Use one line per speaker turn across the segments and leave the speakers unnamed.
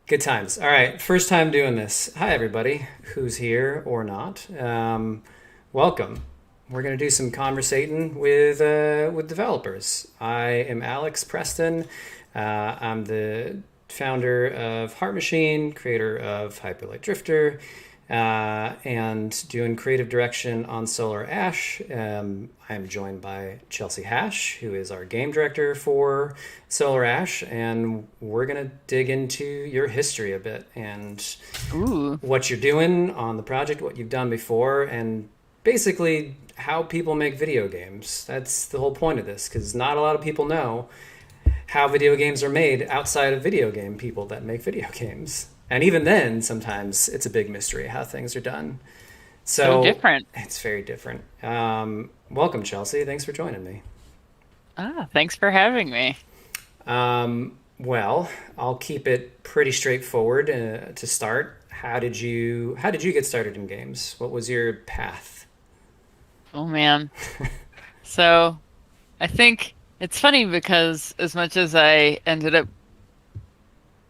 Good times. All right, first time doing this. Hi, everybody who's here or not. Welcome. We're gonna do some conversating with developers. I am Alex Preston. I'm the founder of Heart Machine, creator of Hyperlight Drifter, and doing creative direction on Solar Ash. I'm joined by Chelsea Hash, who is our game director for Solar Ash, and we're going to dig into your history a bit and
Ooh,
what you're doing on the project, what you've done before, and basically how people make video games. That's the whole point of this, because not a lot of people know how video games are made outside of video game people that make video games. And even then, sometimes it's a big mystery how things are done.
so
So
different.
it's very different. Welcome, Chelsea. Thanks for joining me.
Thanks for having me.
Well, I'll keep it pretty straightforward to start. How did you get started in games? What was your path?
Oh man. So I think it's funny because as much as I ended up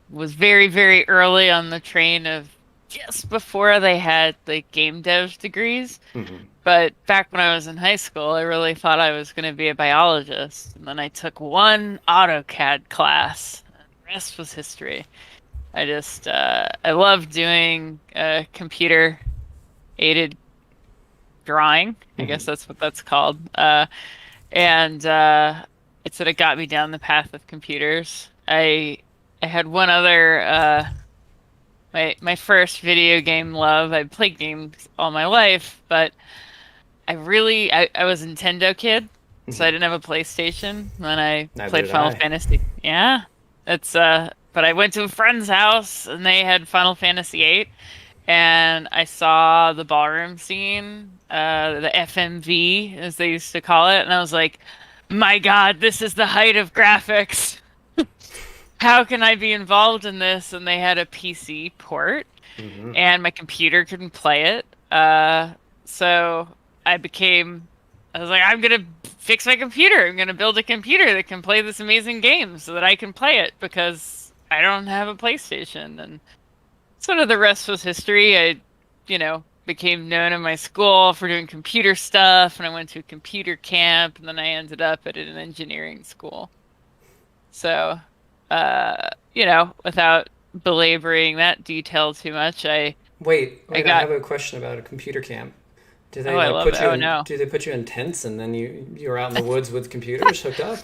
was very, very early on the train of just before they had like game dev degrees.
Hmm.
But back when I was in high school, I really thought I was going to be a biologist. And then I took one AutoCAD class. The rest was history. I love doing computer aided drawing. I guess
Hmm.
that's what that's called. And it sort of got me down the path of computers. I had one other my first video game love. I played games all my life, but I was a Nintendo kid, so I
Hmm.
didn't have a PlayStation. Then I
Neither
played
did
Final
I.
Fantasy. Yeah, it's but I went to a friend's house and they had Final Fantasy VIII, and I saw the ballroom scene, the FMV as they used to call it, and I was like, my God, this is the height of graphics. How can I be involved in this? And they had a PC port,
Hmm.
and my computer couldn't play it. So I became, I was like, I'm gonna fix my computer. I'm gonna build a computer that can play this amazing game so that I can play it because I don't have a PlayStation. And sort of the rest was history. Became known in my school for doing computer stuff, and I went to a computer camp, and then I ended up at an engineering school. So, without belaboring that detail too much,
Wait,
I
wait. I
got,
have a question about a computer camp. Do
oh,
they
I
like
love it.
put you
Oh
in?
no.
Do they put you in tents and then you're out in the woods with computers hooked up?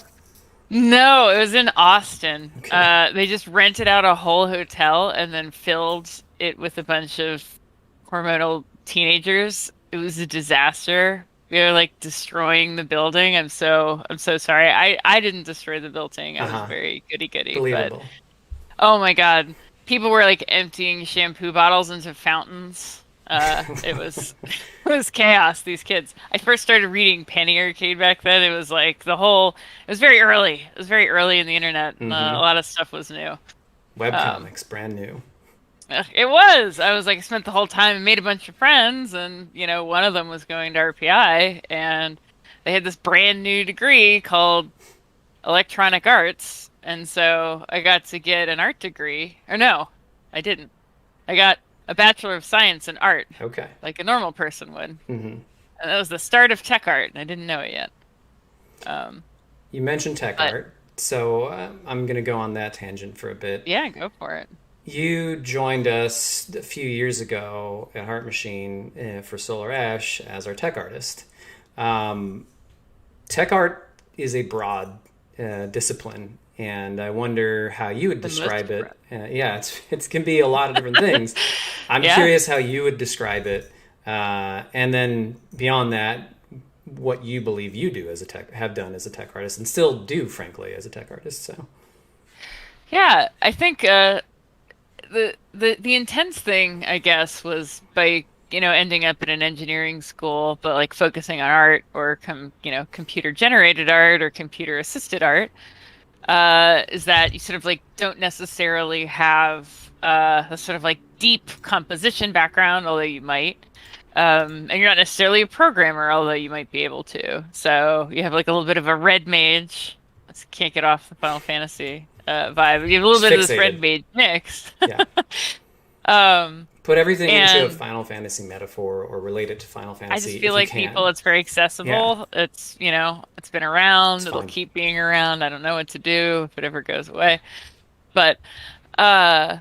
No, it was in Austin.
Okay.
They just rented out a whole hotel and then filled it with a bunch of hormonal teenagers. It was a disaster. We were like destroying the building. I'm so sorry. I didn't destroy the building.
Uh
I was
huh.
very goody goody, but
Believable.
oh my God. People were like emptying shampoo bottles into fountains. It was it was chaos, these kids. I first started reading Penny Arcade back then. It was very early. It was very early in the internet, and a
Mm-hmm.
lot of stuff was new. Um,
Webcomics, brand new.
it was. I was like, I spent the whole time and made a bunch of friends, and one of them was going to RPI, and they had this brand new degree called Electronic Arts, and so I got to get an art degree. Or no, I didn't. I got a Bachelor of Science in Art,
Okay.
like a normal person would.
Mm-hmm.
And that was the start of tech art, and I didn't know it yet. Um,
You mentioned tech
but
art, so I'm gonna go on that tangent for a bit.
yeah, go for it.
You joined us a few years ago at Heart Machine for Solar Ash as our tech artist. Um, Tech art is a broad discipline, and I wonder how you would
The most
describe it.
breadth.
Yeah, it can be a lot of different things. I'm
Yeah.
curious how you would describe it, and then beyond that, what you believe you do as a tech have done as a tech artist, and still do, frankly, as a tech artist. So,
Yeah, I think the intense thing, I guess, was by ending up in an engineering school, but like focusing on art or computer generated art or computer assisted art, is that you sort of like don't necessarily have a sort of like deep composition background, although you might. And you're not necessarily a programmer, although you might be able to. So you have like a little bit of a red mage. Can't get off the Final Fantasy vibe. You have a little
It's
bit of this
fixated.
red mage mix.
Yeah.
um,
Put everything into a
and
Final Fantasy metaphor or relate it to Final
I just
Fantasy
feel
if you
like people,
can.
it's very
Yeah,
accessible. It's, it's been
it's
around. It'll
fine.
keep being around. I don't know what to do if it ever goes away. But uh,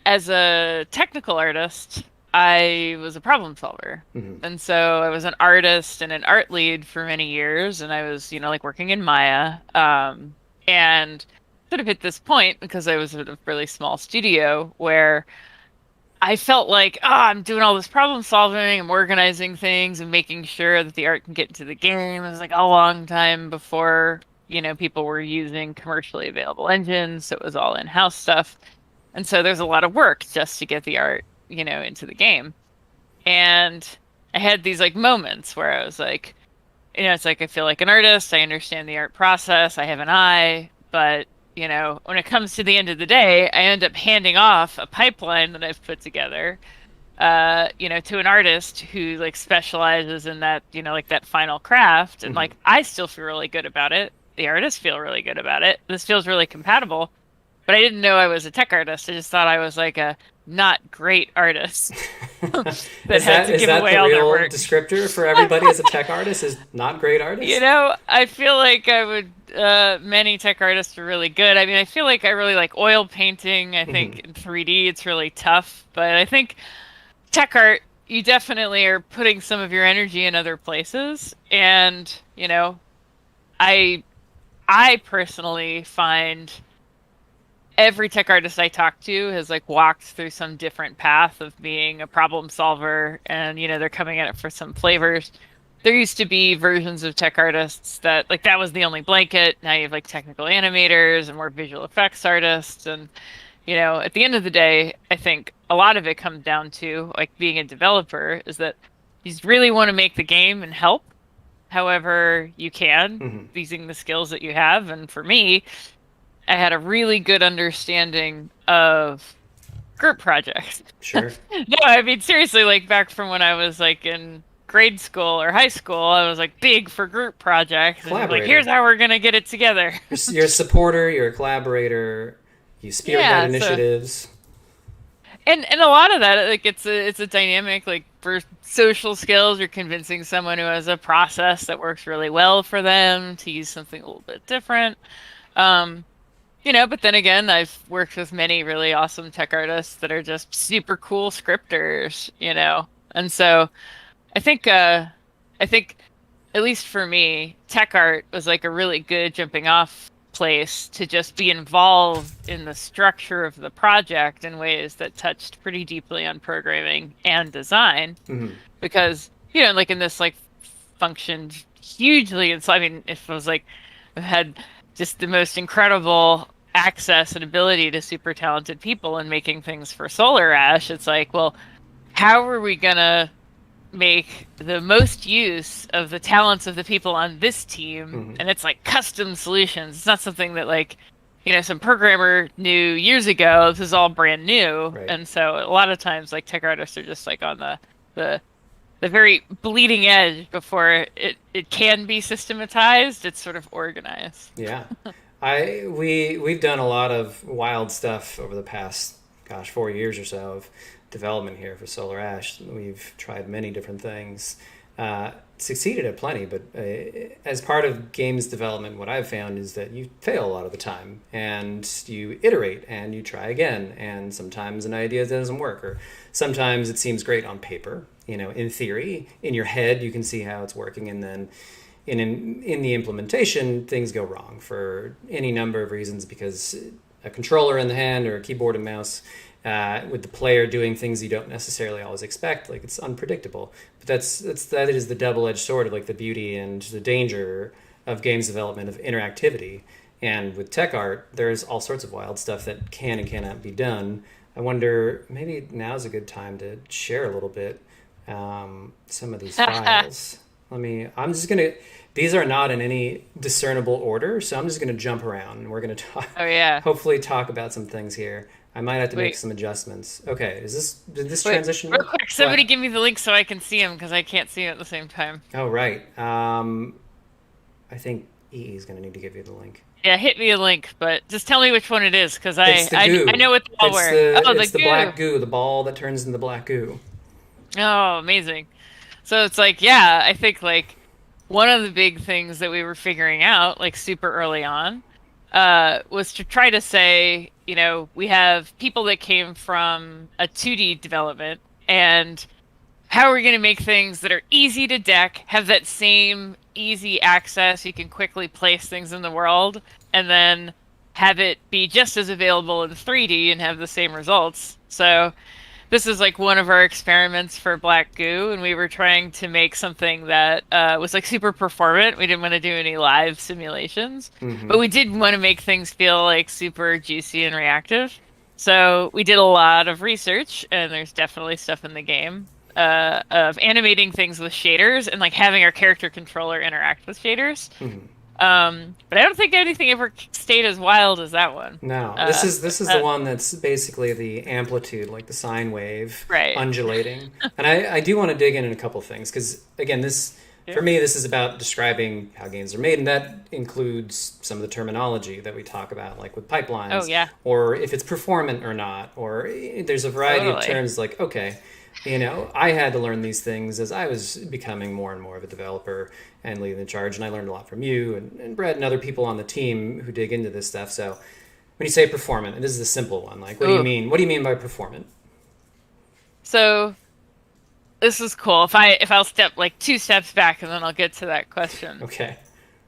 as a technical artist, I was a problem solver.
Hmm.
And so I was an artist and an art lead for many years, and I was, like working in Maya. And sort of hit this point because I was at a really small studio where I felt like, I'm doing all this problem solving, I'm organizing things and making sure that the art can get into the game. It was like a long time before, people were using commercially available engines, so it was all in-house stuff. And so there's a lot of work just to get the art, into the game. And I had these like moments where I was like, it's like I feel like an artist, I understand the art process, I have an eye, but when it comes to the end of the day, I end up handing off a pipeline that I've put together, to an artist who like specializes in that, like that final craft. And
Hmm.
like I still feel really good about it. The artists feel really good about it. This feels really compatible. But I didn't know I was a tech artist. I just thought I was like a not great artist that
is
had
that
to
is
give
that
away
the
all their
real
work.
descriptor for everybody as a tech artist? Is not great artist?
I feel like I would, many tech artists are really good. I mean, I feel like I really like oil painting. I
Hmm.
think in 3D it's really tough, but I think tech art, you definitely are putting some of your energy in other places. And, I I personally find every tech artist I talk to has like walked through some different path of being a problem solver, and they're coming at it for some flavors. There used to be versions of tech artists that like that was the only blanket. Now you have like technical animators and more visual effects artists. And at the end of the day, I think a lot of it comes down to like being a developer is that you just really want to make the game and help however you can
Hmm.
using the skills that you have. And for me, I had a really good understanding of group projects.
Sure.
No, I mean seriously, like back from when I was like in grade school or high school, I was like big for group projects and like here's
Collaborator.
how we're gonna get it together.
You're a supporter. You're a collaborator. You spearhead
Yeah, so
initiatives.
and a lot of that like it's a dynamic like for social skills, you're convincing someone who has a process that works really well for them to use something a little bit different. Um, but then again, I've worked with many really awesome tech artists that are just super cool scripters, And so I think I think at least for me, tech art was like a really good jumping off place to just be involved in the structure of the project in ways that touched pretty deeply on programming and design
Hmm.
because like in this like functioned hugely. And so I mean it was like I've had just the most incredible access and ability to super talented people in making things for Solar Ash. It's like, well, how are we gonna make the most use of the talents of the people on this team?
Hmm.
And it's like custom solutions. It's not something that like some programmer knew years ago. This is all brand new.
Right.
And so a lot of times like tech artists are just like on the the very bleeding edge before it can be systematized. It's sort of organized.
Yeah. We've done a lot of wild stuff over the past, gosh, 4 years or so of development here for Solar Ash. We've tried many different things, succeeded at plenty, but as part of games development, what I've found is that you fail a lot of the time, and you iterate and you try again, and sometimes an idea doesn't work, or sometimes it seems great on paper. In theory, in your head, you can see how it's working, and then in the implementation, things go wrong for any number of reasons because a controller in the hand or a keyboard and mouse with the player doing things you don't necessarily always expect, like it's unpredictable. But that is the double-edged sword of like the beauty and the danger of games development of interactivity. And with tech art, there's all sorts of wild stuff that can and cannot be done. I wonder maybe now's a good time to share a little bit some of these
Oh
files. I'm just gonna, these are not in any discernible order, so I'm just gonna jump around and we're gonna talk,
yeah.
hopefully talk about some things here. I might have to make
Wait.
some adjustments. Okay, did this
Wait.
transition
Real
work?
quick, somebody
What?
give me the link so I can see him because I can't see him at the same time.
Oh, right. I think EE is gonna need to give you the link.
Yeah, hit me a link, but just tell me which one it is, because
It's the
I know
goo.
what they all were. Oh, the
It's the
goo.
black goo, the ball that turns into black goo.
Oh, amazing. So it's like, yeah, I think like one of the big things that we were figuring out, like super early on, was to try to say, we have people that came from a 2D development, and how are we going to make things that are easy to deck, have that same easy access, you can quickly place things in the world, and then have it be just as available in 3D and have the same results. So this is like one of our experiments for Black Goo, and we were trying to make something that was like super performant. We didn't want to do any live simulations,
Hmm.
but we did want to make things feel like super juicy and reactive. So we did a lot of research, and there's definitely stuff in the game of animating things with shaders and like having our character controller interact with shaders.
Hmm.
But I don't think anything ever stayed as wild as that one.
No,
Uh,
this is the
uh,
one that's basically the amplitude, like the sine wave
right.
undulating. And I do want to dig in a couple things because again, this for
Sure.
me this is about describing how games are made, and that includes some of the terminology that we talk about, like with
Oh
pipelines,
yeah,
or if it's performant or not, or there's a variety of
totally.
terms. Like okay, I had to learn these things as I was becoming more and more of a developer and leading the charge, and I learned a lot from you and Brett and other people on the team who dig into this stuff. So when you say performant, and this is a simple one, like what do you
Ooh.
mean? What do you mean by performant?
So this is cool. If I'll step like two steps back and then I'll get to that question.
Okay.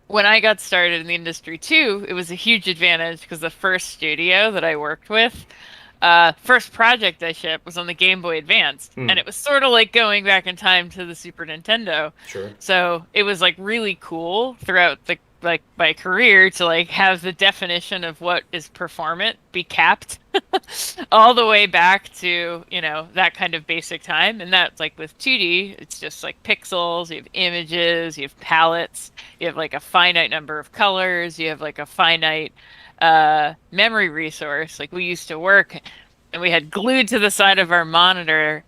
When I got started in the industry too, it was a huge advantage because the first studio that I worked with, first project I shipped was on the Game Boy Advance, and
Hmm.
it was sort of like going back in time to the Super Nintendo.
Sure.
So it was like really cool throughout the like my career to like have the definition of what is performant be capped all the way back to, that kind of basic time. And that's like with 2D, it's just like pixels, you have images, you have palettes, you have like a finite number of colors, you have like a finite memory resource. Like we used to work and we had glued to the side of our monitor,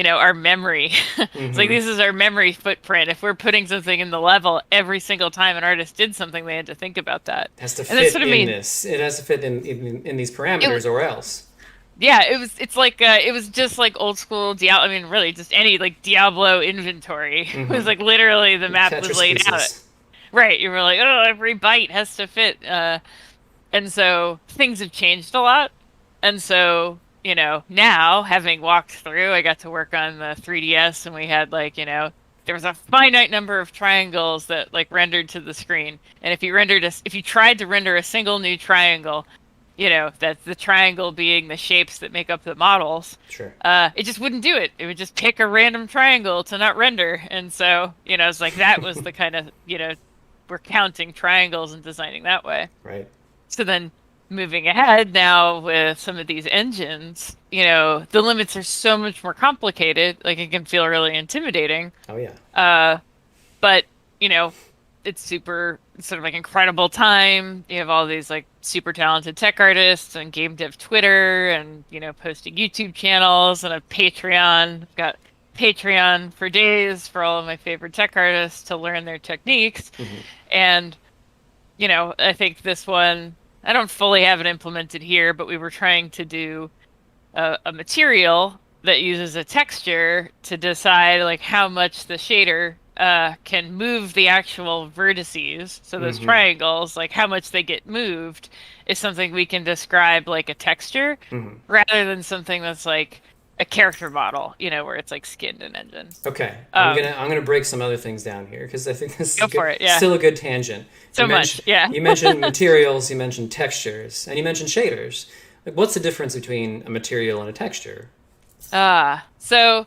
our memory. It's like
Hmm.
this is our memory footprint. If we're putting something in the level every single time an artist did something, they had to think about that.
It has to
And that's
fit
what I
in
mean.
this. It has to fit in these
It
parameters, or else.
Yeah, it's like it was just like old school Diablo. I mean, really, just any like Diablo inventory. It was
Hmm.
like literally the map was
Tetris
laid out.
pieces.
Right, you were like, oh, every byte has to fit. And so things have changed a lot. And so, now having walked through, I got to work on the 3DS, and we had like, there was a finite number of triangles that like rendered to the screen. And if you tried to render a single new triangle, that's the triangle being the shapes that make up the models,
Sure.
it just wouldn't do it. It would just pick a random triangle to not render. And so, it's like that was the kind of, we're counting triangles and designing that way.
Right.
So then moving ahead now with some of these engines, the limits are so much more complicated. Like it can feel really intimidating.
Oh yeah.
But, you know, it's super sort of like incredible time. You have all these like super talented tech artists and game dev Twitter and, posting YouTube channels and a Patreon. I've got Patreon for days for all of my favorite tech artists to learn their techniques.
Hmm.
And, I think this one, I don't fully have it implemented here, but we were trying to do a material that uses a texture to decide like how much the shader can move the actual vertices. So those
Hmm.
triangles, like how much they get moved, is something we can describe like a texture
Hmm.
rather than something that's like a character model, where it's like skinned and engine.
Okay,
Um,
I'm gonna break some other things down here because I think this is
Go
good,
for it. Yeah.
still a good tangent.
So much. Yeah.
You mentioned materials, you mentioned textures, and you mentioned shaders. Like, what's the difference between a material and a texture?
So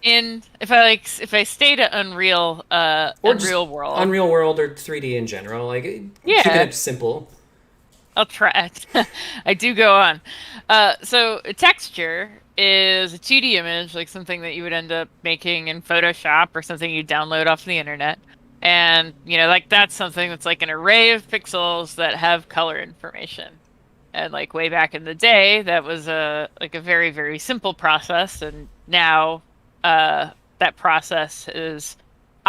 in if I stayed at
Or just
Unreal World,
Unreal World or 3D in general, like keeping
yeah,
it simple.
I'll try. I do go on. So a texture is a 2D image, like something that you would end up making in Photoshop or something you download off the internet. And, like that's something that's like an array of pixels that have color information. And like way back in the day, that was a very, very simple process. And now that process is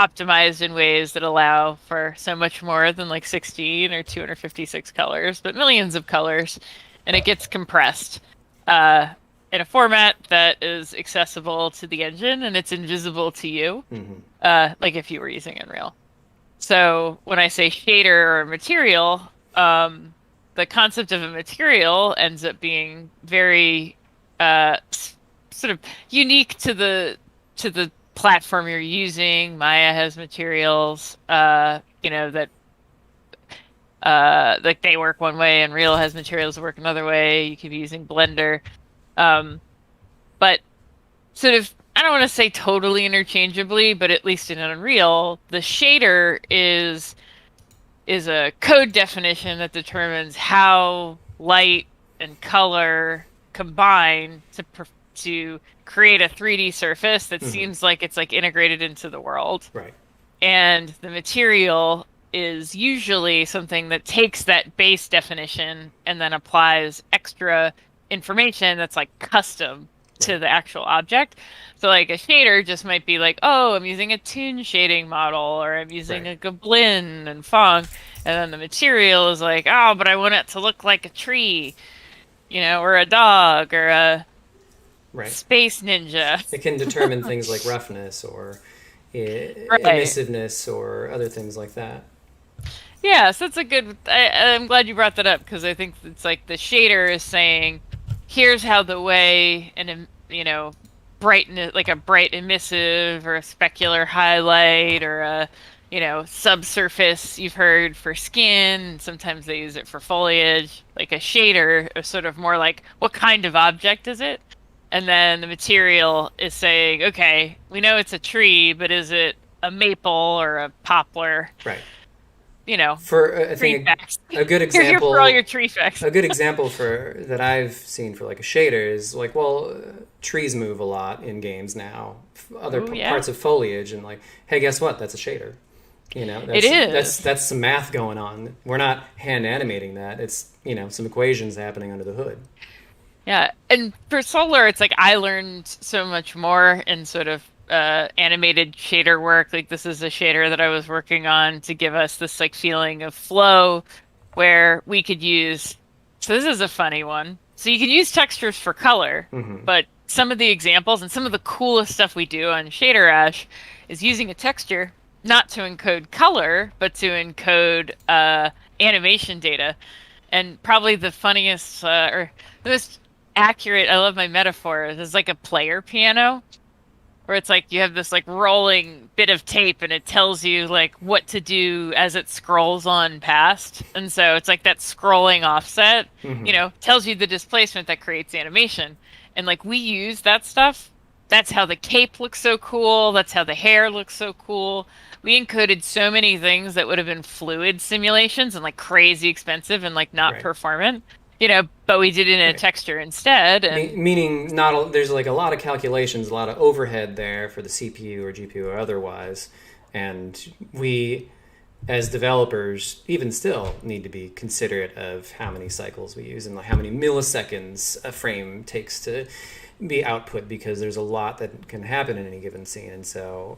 optimized in ways that allow for so much more than like 16 or 256 colors, but millions of colors, and it gets compressed uh, in a format that is accessible to the engine and it's invisible to you,
Hmm.
like if you were using Unreal. So when I say shader or material, the concept of a material ends up being very sort of unique to the platform you're using. Maya has materials, that like they work one way, and Unreal has materials that work another way. You could be using Blender, um, but sort of I don't want to say totally interchangeably, but at least in Unreal, the shader is a code definition that determines how light and color combine to create a 3D surface that
Hmm.
seems like it's like integrated into the world.
Right.
And the material is usually something that takes that base definition and then applies extra information that's like custom
Right.
to the actual object. So like a shader just might be like, oh, I'm using a toon shading model, or I'm using
Right.
a Goblin and Fong. And then the material is like, oh, but I want it to look like a tree, or a dog or a
Right.
space ninja.
It can determine things like roughness or
Right.
emissiveness or other things like that.
Yeah, so that's a good. I'm glad you brought that up because I think it's like the shader is saying, here's how the way and brightness, like a bright emissive or a specular highlight or a subsurface you've heard for skin. Sometimes they use it for foliage. Like a shader is sort of more like what kind of object is it? And then the material is saying, okay, we know it's a tree, but is it a maple or a poplar?
Right.
You know,
For I
tree
think
facts.
a good
You're here for all
example
your tree facts.
a good example for that I've seen for like a shader is like, well, trees move a lot in games now. Other
Oh yeah,
parts of foliage, and like, hey, guess what? That's a shader.
it is.
That's some math going on. We're not hand animating that. It's some equations happening under the hood.
Yeah, and for solar, it's like I learned so much more in sort of animated shader work. Like this is a shader that I was working on to give us this like feeling of flow, where we could use. So this is a funny one. So you can use textures for color,
Hmm.
but some of the examples and some of the coolest stuff we do on Shader Ash is using a texture not to encode color, but to encode animation data. And probably the funniest or the most accurate, I love my metaphor, is like a player piano where it's like you have this like rolling bit of tape and it tells you like what to do as it scrolls on past. And so it's like that scrolling offset,
Hmm.
tells you the displacement that creates animation. And like we use that stuff. That's how the cape looks so cool. That's how the hair looks so cool. We encoded so many things that would have been fluid simulations and like crazy expensive and like not
Right.
performant, but we did it in a
Right.
texture instead. And
Meaning, not there's like a lot of calculations, a lot of overhead there for the CPU or GPU or otherwise, and we, as developers, even still need to be considerate of how many cycles we use and like how many milliseconds a frame takes to be output because there's a lot that can happen in any given scene, and so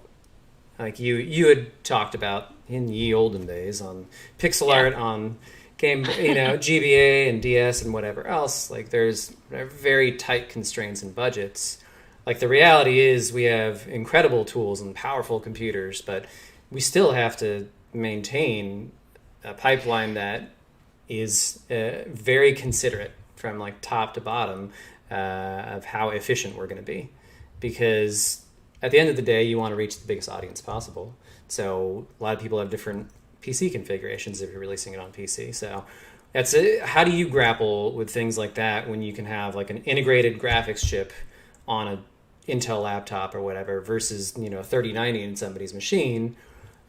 like you had talked about in ye olden days on pixel
yeah.
art on game, GBA and DS and whatever else. Like there's very tight constraints and budgets. Like the reality is we have incredible tools and powerful computers, but we still have to maintain a pipeline that is very considerate from like top to bottom of how efficient we're going to be, because at the end of the day, you want to reach the biggest audience possible. So a lot of people have different PC configurations if you're releasing it on PC. So that's it. How do you grapple with things like that when you can have like an integrated graphics chip on a Intel laptop or whatever versus 3090 in somebody's machine,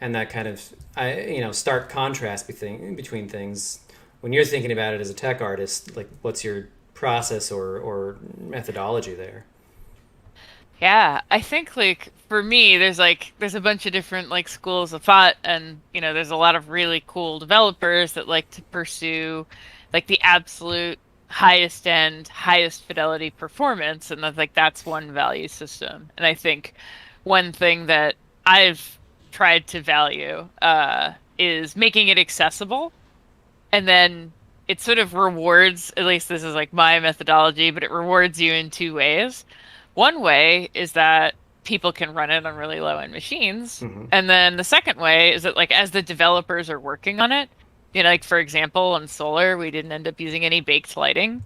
and that kind of stark contrast between things. When you're thinking about it as a tech artist, like what's your process or methodology there?
Yeah, I think like for me, there's a bunch of different like schools of thought, and there's a lot of really cool developers that like to pursue like the absolute highest end, highest fidelity performance, and that's one value system. And I think one thing that I've tried to value is making it accessible, and then it sort of rewards, at least this is like my methodology, but it rewards you in two ways. One way is that people can run it on really low end machines.
Hmm.
And then the second way is that like as the developers are working on it, like for example, on solar, we didn't end up using any baked lighting.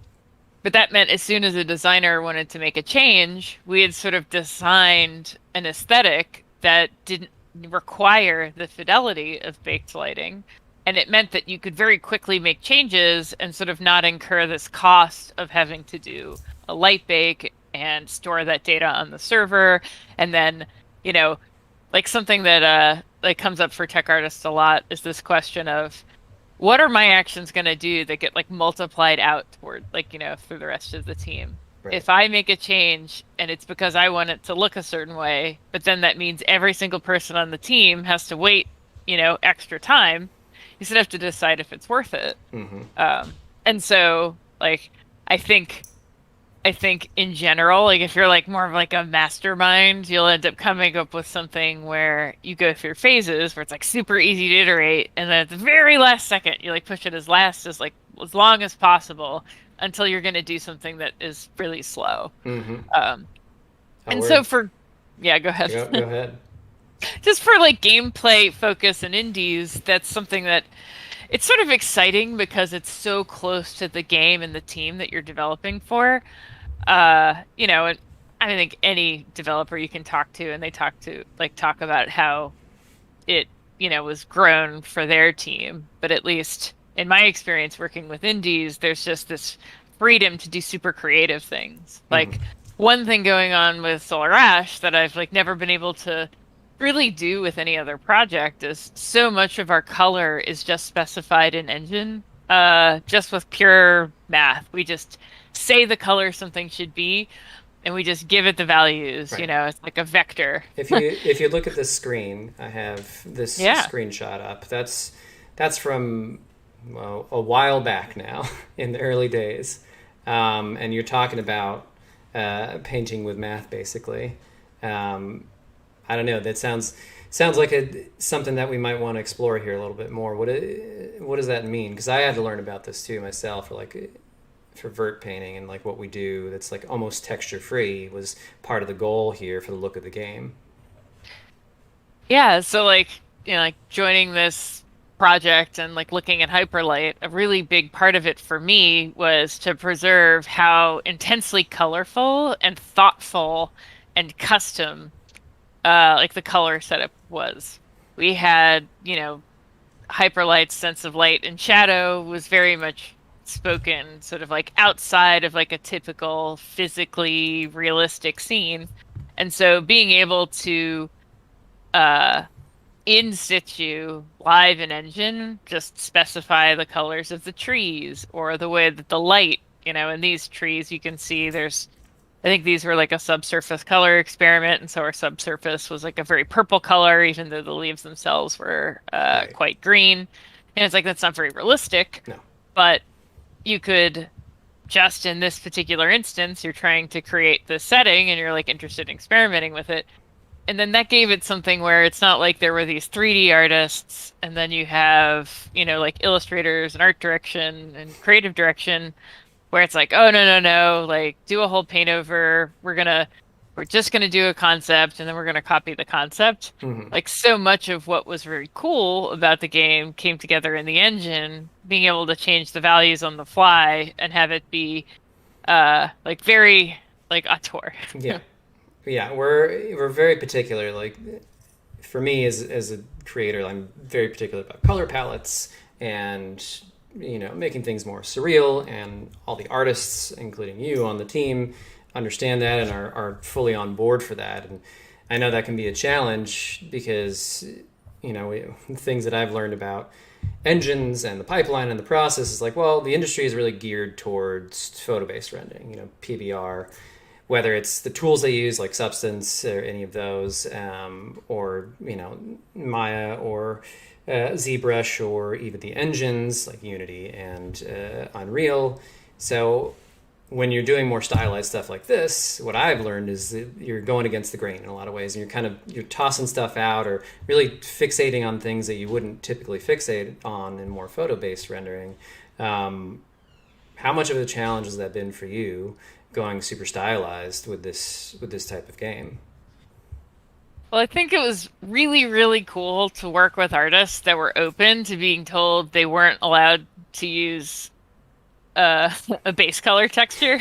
But that meant as soon as a designer wanted to make a change, we had sort of designed an aesthetic that didn't require the fidelity of baked lighting. And it meant that you could very quickly make changes and sort of not incur this cost of having to do a light bake and store that data on the server. And then, you know, like something that like comes up for tech artists a lot is this question of what are my actions going to do that get like multiplied out toward like, through the rest of the team?
Right.
If I make a change and it's because I want it to look a certain way, but then that means every single person on the team has to wait, extra time, you sort of have to decide if it's worth it.
Hmm.
And so like, I think I think in general, like if you're like more of like a mastermind, you'll end up coming up with something where you go through phases where it's like super easy to iterate, and then at the very last second, you like push it as like as long as possible until you're going to do something that is really slow.
Hmm.
Um,
Oh,
and
we're
so for yeah, go ahead.
go ahead.
Just for like gameplay focus and indies, that's something that it's sort of exciting because it's so close to the game and the team that you're developing for. And I think any developer you can talk to and they talk about how it, was grown for their team. But at least in my experience working with indies, there's just this freedom to do super creative things.
Hmm.
Like one thing going on with Solar Ash that I've like never been able to really do with any other project is so much of our color is just specified in engine, just with pure math. We just say the color something should be, and we just give it the values.
Right.
It's like a vector.
If you look at this screen, I have this
Yeah.
screenshot up. That's from, well, a while back now in the early days, and you're talking about painting with math basically. I don't know. That sounds like something that we might want to explore here a little bit more. What does that mean? Because I had to learn about this too myself, for vert painting, and like what we do that's like almost texture free was part of the goal here for the look of the game.
Yeah, so like, like joining this project and like looking at Hyperlight, a really big part of it for me was to preserve how intensely colorful and thoughtful and custom like the color setup was. We had, Hyperlight's sense of light and shadow was very much spoken sort of like outside of like a typical physically realistic scene. And so being able to uh in situ live in engine just specify the colors of the trees or the way that the light, in these trees you can see there's I think these were like a subsurface color experiment, and so our subsurface was like a very purple color, even though the leaves themselves were
Right.
quite green. And it's like that's not very realistic,
No.
but you could just in this particular instance, you're trying to create this setting and you're like interested in experimenting with it. And then that gave it something where it's not like there were these 3D artists and then you have, like illustrators and art direction and creative direction where it's like, oh no, like do a whole paint over. We're just gonna do a concept and then we're gonna copy the concept.
Hmm.
Like so much of what was very cool about the game came together in the engine, being able to change the values on the fly and have it be like very like auteur.
Yeah. Yeah. We're very particular. Like for me as a creator, I'm very particular about color palettes and making things more surreal, and all the artists, including you on the team, understand that and are fully on board for that. And I know that can be a challenge because things that I've learned about engines and the pipeline and the process is like, well, the industry is really geared towards photo-based rendering, PBR, whether it's the tools they use like Substance or any of those, or Maya or ZBrush, or even the engines like Unity and Unreal. So when you're doing more stylized stuff like this, what I've learned is that you're going against the grain in a lot of ways, and you're tossing stuff out or really fixating on things that you wouldn't typically fixate on in more photo-based rendering. How much of a challenge has that been for you going super stylized with this type of game?
Well, I think it was really, really cool to work with artists that were open to being told they weren't allowed to use a base color texture.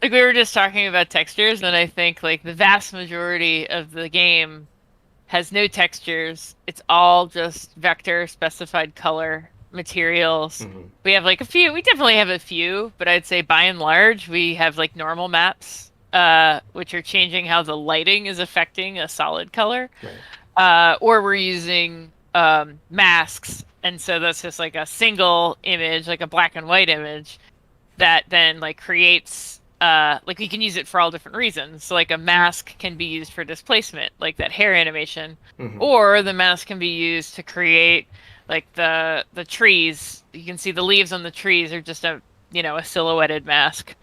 Like we were just talking about textures, and I think like the vast majority of the game has no textures. It's all just vector specified color materials.
Mm-hmm.
We have like a few. We definitely have a few, but I'd say by and large we have like normal maps, which are changing how the lighting is affecting a solid color.
Right.
Or we're using masks, and so that's just like a single image, like a black and white image, that then like creates like we can use it for all different reasons. So like a mask can be used for displacement, like that hair animation,
Mm-hmm.
or the mask can be used to create like the trees. You can see the leaves on the trees are just a silhouetted mask.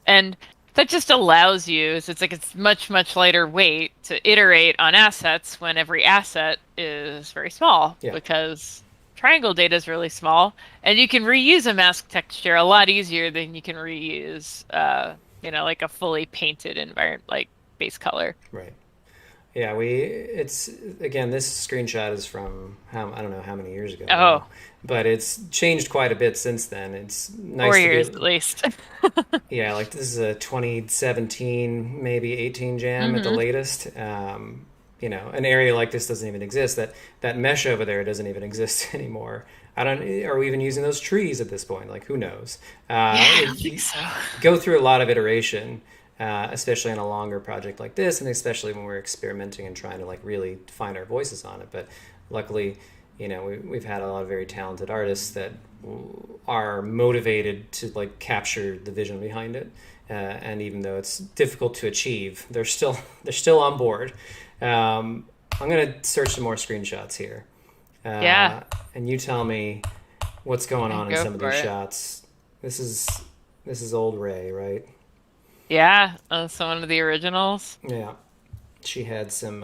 And that just allows you, it's like it's much lighter weight to iterate on assets when every asset is very small,
Yeah.
because triangle data is really small, and you can reuse a mask texture a lot easier than you can reuse like a fully painted environment like base color.
Right. Yeah, it's again, this screenshot is from I don't know how many years ago
Oh,
now, but it's changed quite a bit since then. It's nice
four
to
years
be,
at least.
yeah, like this is a 2017, maybe 18 jam at the
Hmm.
latest. An area like this doesn't even exist. That mesh over there doesn't even exist anymore. I don't. Are we even using those trees at this point? Like, who knows?
Yeah, I don't think
You
so.
go through a lot of iteration, especially on a longer project like this, and especially when we're experimenting and trying to like really find our voices on it. But luckily, we've had a lot of very talented artists that are motivated to like capture the vision behind it. And even though it's difficult to achieve, they're still on board. I'm gonna search some more screenshots here,
Yeah,
and you tell me what's going on in
go
some of
for
these
it.
shots. This is old Ray, right?
Yeah, so one of the originals.
Yeah, she had some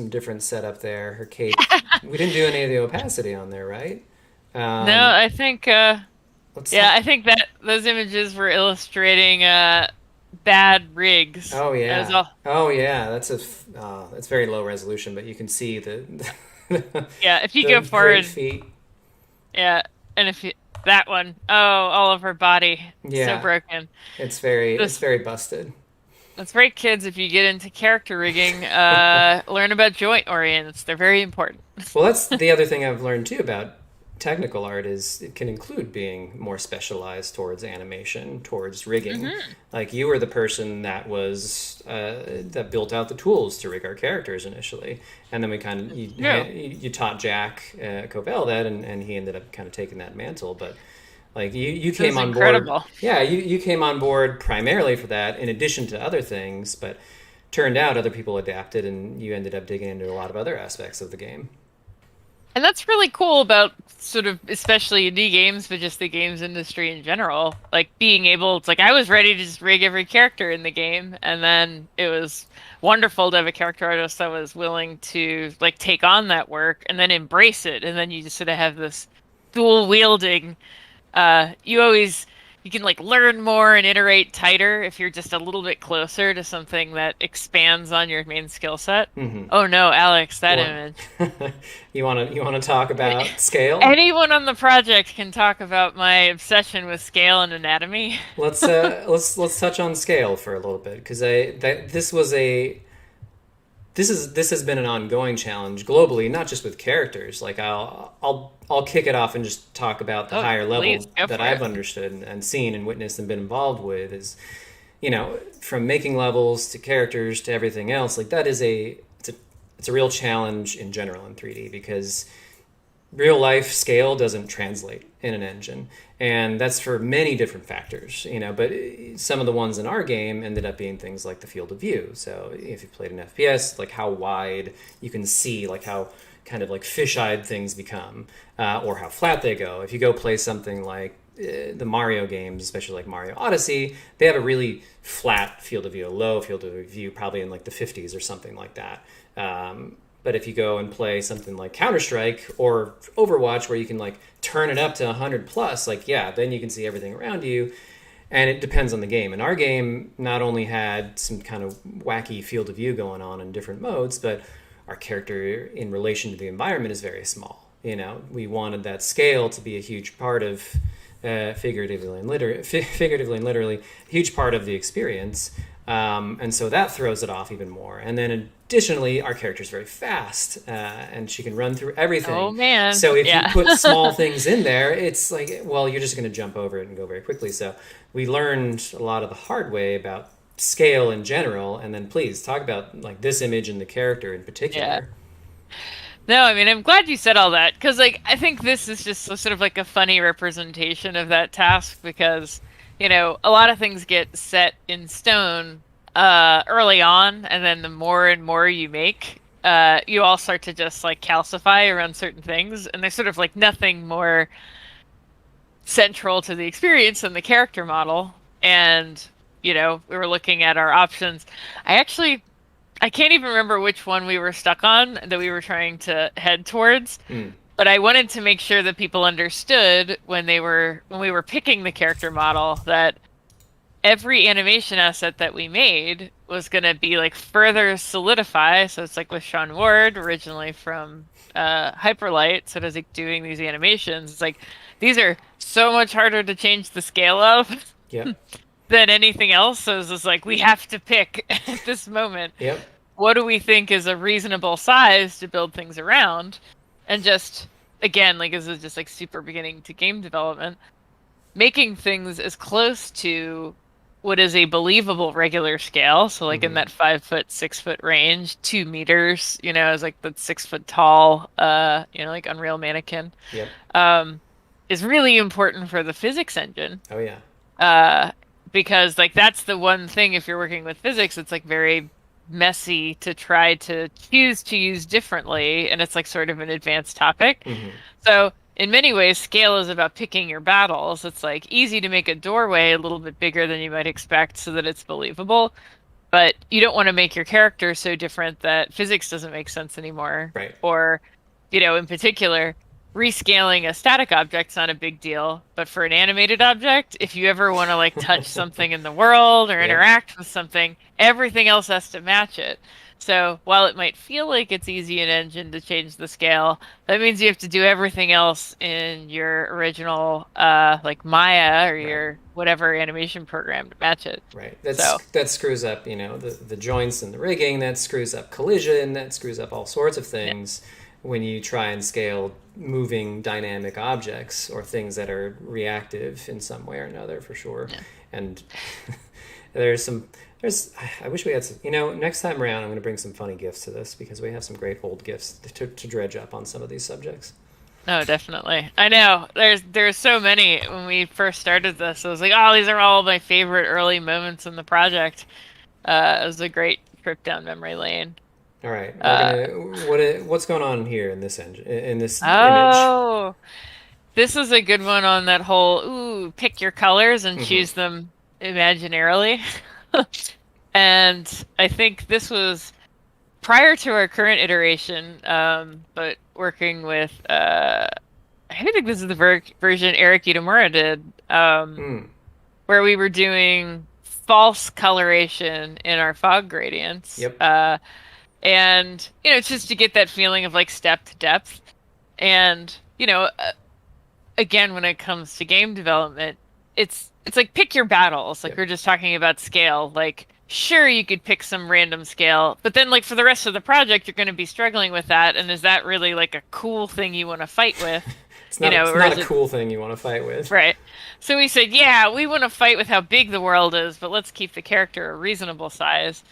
different setup there. Her cape. We didn't do any of the opacity on there, right?
No,
Um,
I think
let's
yeah,
talk.
I think that those images were illustrating bad rigs.
Oh
It was
yeah,
all
oh yeah. It's very low resolution, but you can see
yeah, if you go
the great
forward,
feet.
yeah, and if you that one, oh, all of her body so
Yeah,
broken.
it's
This
very busted.
that's right, kids. If you get into character rigging, learn about joint orients. They're very important.
Well, that's the other thing I've learned too about technical art is it can include being more specialized towards animation, towards rigging.
Hmm.
Like you were the person that built out the tools to rig our characters initially, and then we kind of
No,
you taught Jack Covell that, and he ended up kind of taking that mantle. But like you
it was
came on board,
incredible.
yeah, you came on board primarily for that, in addition to other things, but turned out other people adapted, and you ended up digging into a lot of other aspects of the game.
And that's really cool about sort of especially indie games, but just the games industry in general. Like being able, it's like I was ready to just rig every character in the game, and then it was wonderful to have a character artist that was willing to like take on that work and then embrace it, and then you just sort of have this dual wielding. You can like learn more and iterate tighter if you're just a little bit closer to something that expands on your main skill set.
Hmm.
Oh no, Alex, that
What
image.
you want to talk about scale?
Anyone on the project can talk about my obsession with scale and anatomy.
Let's touch on scale for a little bit because I that this has been an ongoing challenge globally, not just with characters. Like I'll kick it off and just talk about the
Oh,
higher
please
level
go
that
for
I've
it.
understood and seen and witnessed and been involved with is, from making levels to characters to everything else. Like that is it's a real challenge in general in 3D because real life scale doesn't translate in an engine, and that's for many different factors, but some of the ones in our game ended up being things like the field of view. So if you played an FPS, like how wide you can see, like how kind of like fish-eyed things become, or how flat they go. If you go play something like the Mario games, especially like Mario Odyssey, they have a really flat field of view, a low field of view, probably in like the 50s or something like that. But if you go and play something like Counter-Strike or Overwatch, where you can like turn it up to 100 plus, like yeah, then you can see everything around you. And it depends on the game. And our game not only had some kind of wacky field of view going on in different modes, but our character in relation to the environment is very small. You know, we wanted that scale to be a huge part of figuratively and literally, a huge part of the experience. And so that throws it off even more. And then additionally, our character's very fast, and she can run through everything.
Oh man!
So if you put small things in there, it's like, well, you're just going to jump over it and go very quickly. So we learned a lot of the hard way about scale in general. And then please talk about like this image and the character in particular.
Yeah. No, I mean, I'm glad you said all that because, like, I think this is just sort of like a funny representation of that task because, you know, a lot of things get set in stone early on, and then the more and more you make, you all start to just like calcify around certain things, and there's sort of like nothing more central to the experience than the character model. And, you know, we were looking at our options. I can't even remember which one we were stuck on that we were trying to head towards. But I wanted to make sure that people understood when we were picking the character model that every animation asset that we made was going to be like further solidify. So it's like with Sean Ward, originally from Hyperlight, so does like doing these animations. It's like these are so much harder to change the scale of.
Yeah.
Than anything else. So it's just like, we have to pick at this moment.
Yep.
What do we think is a reasonable size to build things around? And just, again, like, this is just like super beginning to game development, making things as close to what is a believable regular scale. So like in that 5 foot, 6 foot range, 2 meters, you know, is like the 6 foot tall, you know, like Unreal Mannequin, is really important for the physics engine.
Oh yeah.
Because like that's the one thing, if you're working with physics, it's like very messy to try to choose to use differently, and it's like sort of an advanced topic. So in many ways, scale is about picking your battles. It's like easy to make a doorway a little bit bigger than you might expect so that it's believable, but you don't want to make your character so different that physics doesn't make sense anymore.
Right.
Or, you know, in particular, rescaling a static object's not a big deal, but for an animated object, if you ever want to like touch something in the world or interact with something, everything else has to match it. So while it might feel like it's easy in Engine to change the scale, that means you have to do everything else in your original like Maya or your whatever animation program to match it.
Right. That screws up, you know, the joints and the rigging, that screws up collision, that screws up all sorts of things. When you try and scale moving dynamic objects or things that are reactive in some way or another, for sure. And I wish we had some, you know, next time around I'm going to bring some funny gifts to this because we have some great old gifts to dredge up on some of these subjects.
Oh, definitely. I know. There's so many. When we first started this, I was like, oh, these are all my favorite early moments in the project. It was a great trip down memory lane.
All right. What's going on here in this image?
This is a good one on that whole pick your colors and choose them imaginarily. And I think this was prior to our current iteration, but working with I think this is the version Eric Itamura did, where we were doing false coloration in our fog gradients.
Yep.
And, you know, it's just to get that feeling of like step to depth. And, you know, again, when it comes to game development, it's like pick your battles. Like we're just talking about scale. Like, sure, you could pick some random scale, but then like for the rest of the project, you're going to be struggling with that. And is that really like a cool thing you want to fight with?
It's not a cool thing you want to fight with.
Right. So we said, yeah, we want to fight with how big the world is, but let's keep the character a reasonable size.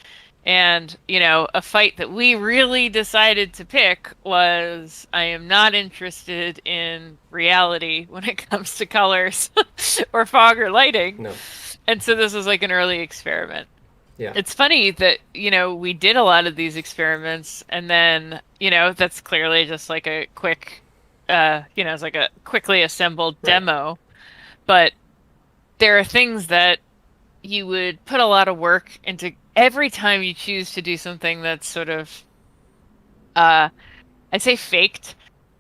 And, you know, a fight that we really decided to pick was, I am not interested in reality when it comes to colors or fog or lighting.
No.
And so this was like an early experiment.
Yeah.
It's funny that, you know, we did a lot of these experiments and then, you know, that's clearly just like a quick, you know, it's like a quickly assembled demo. but there are things that you would put a lot of work into every time you choose to do something that's sort of, uh, I'd say faked,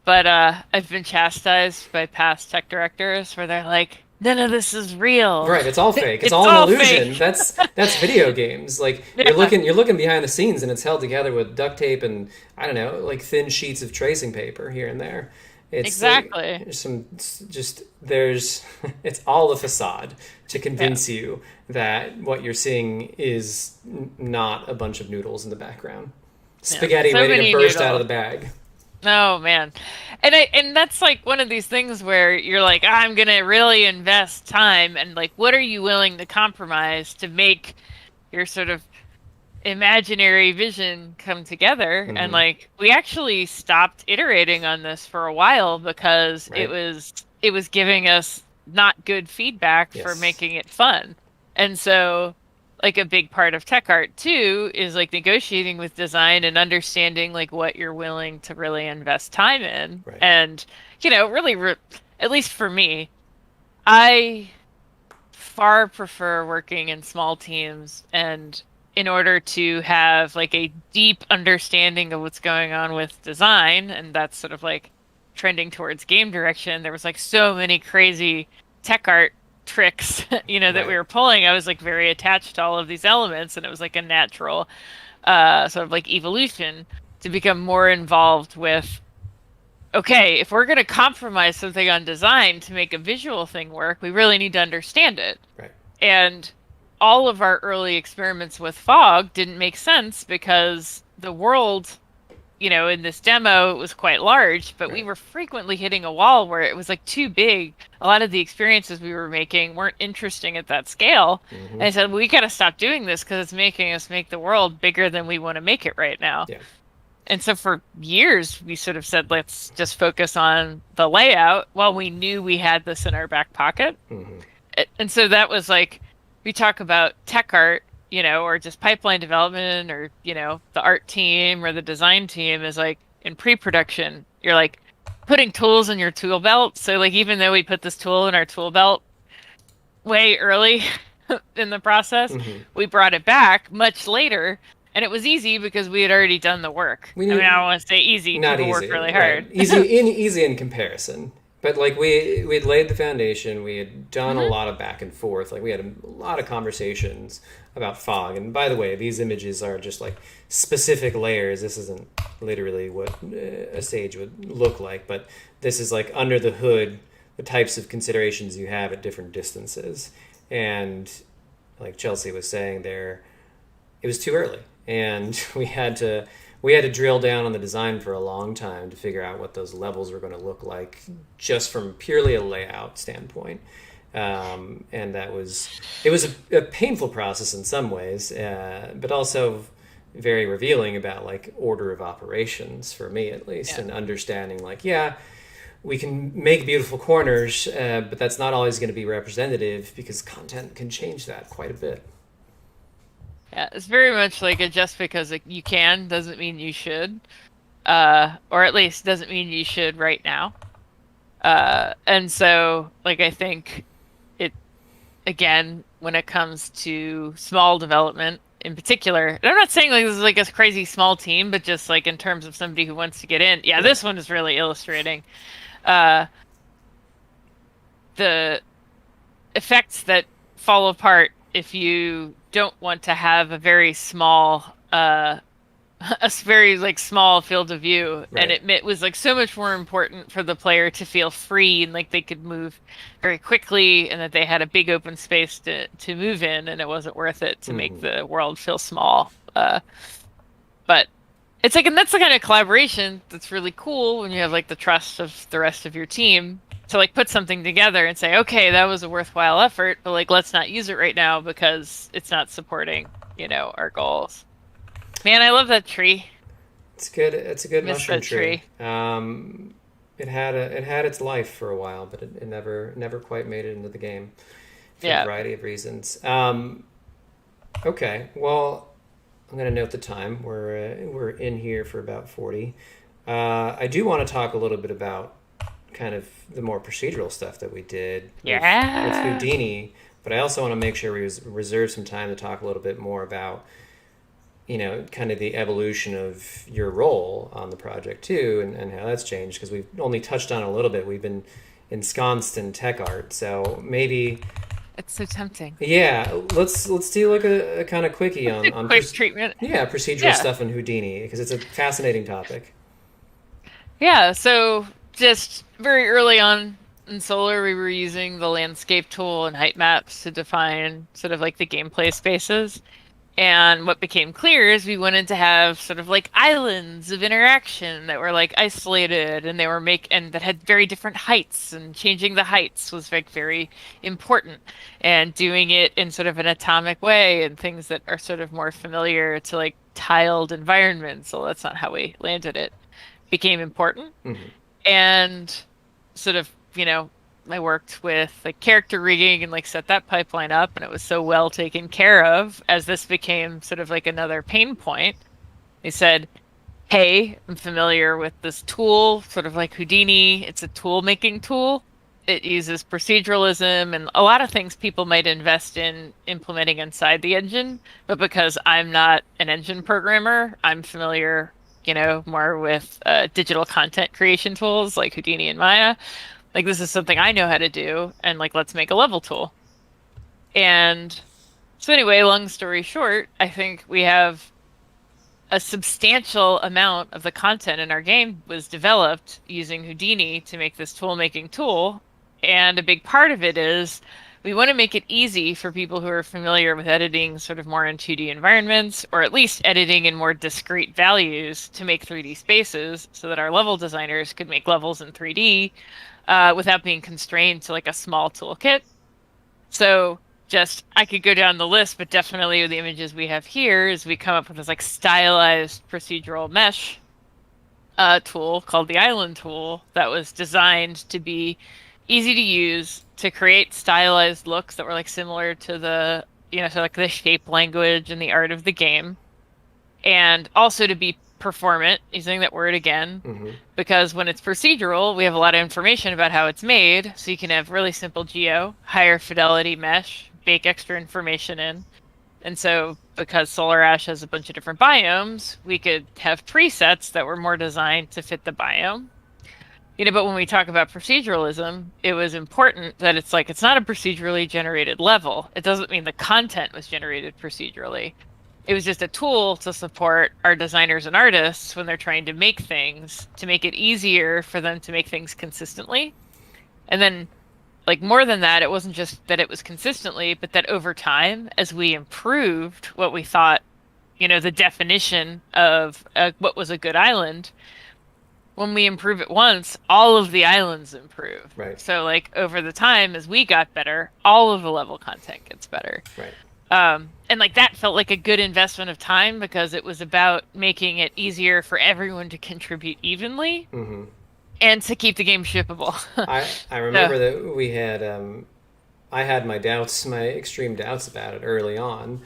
but I've been chastised by past tech directors where they're like, none of this is real.
Right, it's all fake. It's
It's
all an
all
illusion.
fake.
That's video games. Like
Yeah,
you're looking behind the scenes and it's held together with duct tape and I don't know, like thin sheets of tracing paper here and there. It's like
exactly.
there's some just there's it's all a facade to
Yeah,
convince you that what you're seeing is not a bunch of noodles in the background.
yeah.
Spaghetti
So
ready to
many
burst out of
noodles.
the bag.
Oh man. And that's like one of these things where you're like, I'm gonna really invest time and like what are you willing to compromise to make your sort of imaginary vision come together? And
Hmm.
like we actually stopped iterating on this for a while because it
Right?
was it was giving us not good feedback for
Yes.
making it fun. And so like a big part of tech art too is like negotiating with design and understanding like what you're willing to really invest time in.
Right.
And really at least for me, I far prefer working in small teams and in order to have like a deep understanding of what's going on with design, and that's sort of like trending towards game direction. There was like so many crazy tech art tricks, that we
Right.
were pulling. I was like very attached to all of these elements, and it was like a natural sort of like evolution to become more involved with okay, if we're going to compromise something on design to make a visual thing work, we really need to understand it.
Right.
And all of our early experiments with fog didn't make sense because the world, in this demo, it was quite large, but we
Right.
were frequently hitting a wall where it was like too big. A lot of the experiences we were making weren't interesting at that scale.
Hmm.
And I said, we got to stop doing this because it's making us make the world bigger than we want to make it right now.
Yeah.
And so for years, we sort of said, let's just focus on the layout while we knew we had this in our back pocket.
Hmm.
And so that was like, we talk about tech art, or just pipeline development or, the art team or the design team is like in pre-production, you're like putting tools in your tool belt. So like, even though we put this tool in our tool belt way early in the process,
Hmm.
we brought it back much later. And it was easy because we had already done the work.
We
I mean, I
knew
don't want to say easy.
not
People work
easy,
really
right?
hard.
Easy in comparison. But like we'd laid the foundation, we had done a
Hmm.
lot of back and forth. Like we had a lot of conversations about fog. And by the way, these images are just like specific layers. This isn't literally what a stage would look like, but this is like under the hood, the types of considerations you have at different distances. And like Chelsea was saying there, it was too early, and we had to drill down on the design for a long time to figure out what those levels were going to look like, just from purely a layout standpoint. And that was it was a painful process in some ways, but also very revealing about like order of operations for me at least,
Yeah.
and understanding like yeah we can make beautiful corners, but that's not always going to be representative because content can change that quite a bit.
Yeah. It's very much like a just because you can doesn't mean you should. Or at least doesn't mean you should right now. And so, like, I think it, again, when it comes to small development in particular, and I'm not saying like this is like a crazy small team, but just like in terms of somebody who wants to get in. Yeah,
Right.
this one is really illustrating uh, the effects that fall apart if you don't want to have a very small a very like small field of view, and
Right.
it was like so much more important for the player to feel free and like they could move very quickly and that they had a big open space to move in, and it wasn't worth it to make
Hmm.
the world feel small. But it's like, and that's the kind of collaboration that's really cool when you have like the trust of the rest of your team to like put something together and say, okay, that was a worthwhile effort, but like let's not use it right now because it's not supporting, our goals. Man, I love that tree.
It's good. It's a good
Miss
mushroom
that
tree.
tree.
It had its life for a while, but it never quite made it into the game for a
Yeah.
variety of reasons. Okay, well, I'm gonna note the time. We're in here for about 40. I do want to talk a little bit about kind of the more procedural stuff that we did with
Yeah.
Houdini, but I also want to make sure we reserve some time to talk a little bit more about, kind of the evolution of your role on the project too, and how that's changed, because we've only touched on it a little bit. We've been ensconced in tech art, so maybe,
It's so tempting.
yeah, let's do like a kind of quickie
That's a
on
quick treatment.
yeah, procedural
Yeah.
stuff in Houdini, because it's a fascinating topic.
Yeah, so just very early on in Solar, we were using the landscape tool and height maps to define sort of like the gameplay spaces. And what became clear is we wanted to have sort of like islands of interaction that were like isolated and they were and that had very different heights, and changing the heights was like very important, and doing it in sort of an atomic way and things that are sort of more familiar to like tiled environments. So that's not how we landed it. Became important.
Hmm.
And sort of, I worked with like character rigging and like set that pipeline up, and it was so well taken care of as this became sort of like another pain point. They said, "Hey, I'm familiar with this tool, sort of like Houdini. It's a tool making tool. It uses proceduralism and a lot of things people might invest in implementing inside the engine, but because I'm not an engine programmer, I'm familiar, more with digital content creation tools like Houdini and Maya. Like this is something I know how to do, and like let's make a level tool." And so anyway, long story short, I think we have a substantial amount of the content in our game was developed using Houdini to make this tool making tool. And a big part of it is we want to make it easy for people who are familiar with editing sort of more in 2D environments, or at least editing in more discrete values, to make 3D spaces so that our level designers could make levels in 3D without being constrained to like a small toolkit. So just I could go down the list, but definitely the images we have here is we come up with this like stylized procedural mesh tool called the Island tool that was designed to be easy to use, to create stylized looks that were like similar to the, so like the shape language and the art of the game, and also to be performant, using that word again,
Hmm.
because when it's procedural, we have a lot of information about how it's made, so you can have really simple geo, higher fidelity mesh, bake extra information in. And so because Solar Ash has a bunch of different biomes, we could have presets that were more designed to fit the biome. But when we talk about proceduralism, it was important that it's not a procedurally generated level. It doesn't mean the content was generated procedurally. It was just a tool to support our designers and artists when they're trying to make things, to make it easier for them to make things consistently. And then, like, more than that, it wasn't just that it was consistently, but that over time, as we improved what we thought, the definition of what was a good island, when we improve it once, all of the islands improve.
Right.
So, like, over the time, as we got better, all of the level content gets better.
Right.
And like that felt like a good investment of time because it was about making it easier for everyone to contribute evenly
Hmm.
and to keep the game shippable.
I
So,
remember that we had I had my doubts, my extreme doubts about it early on,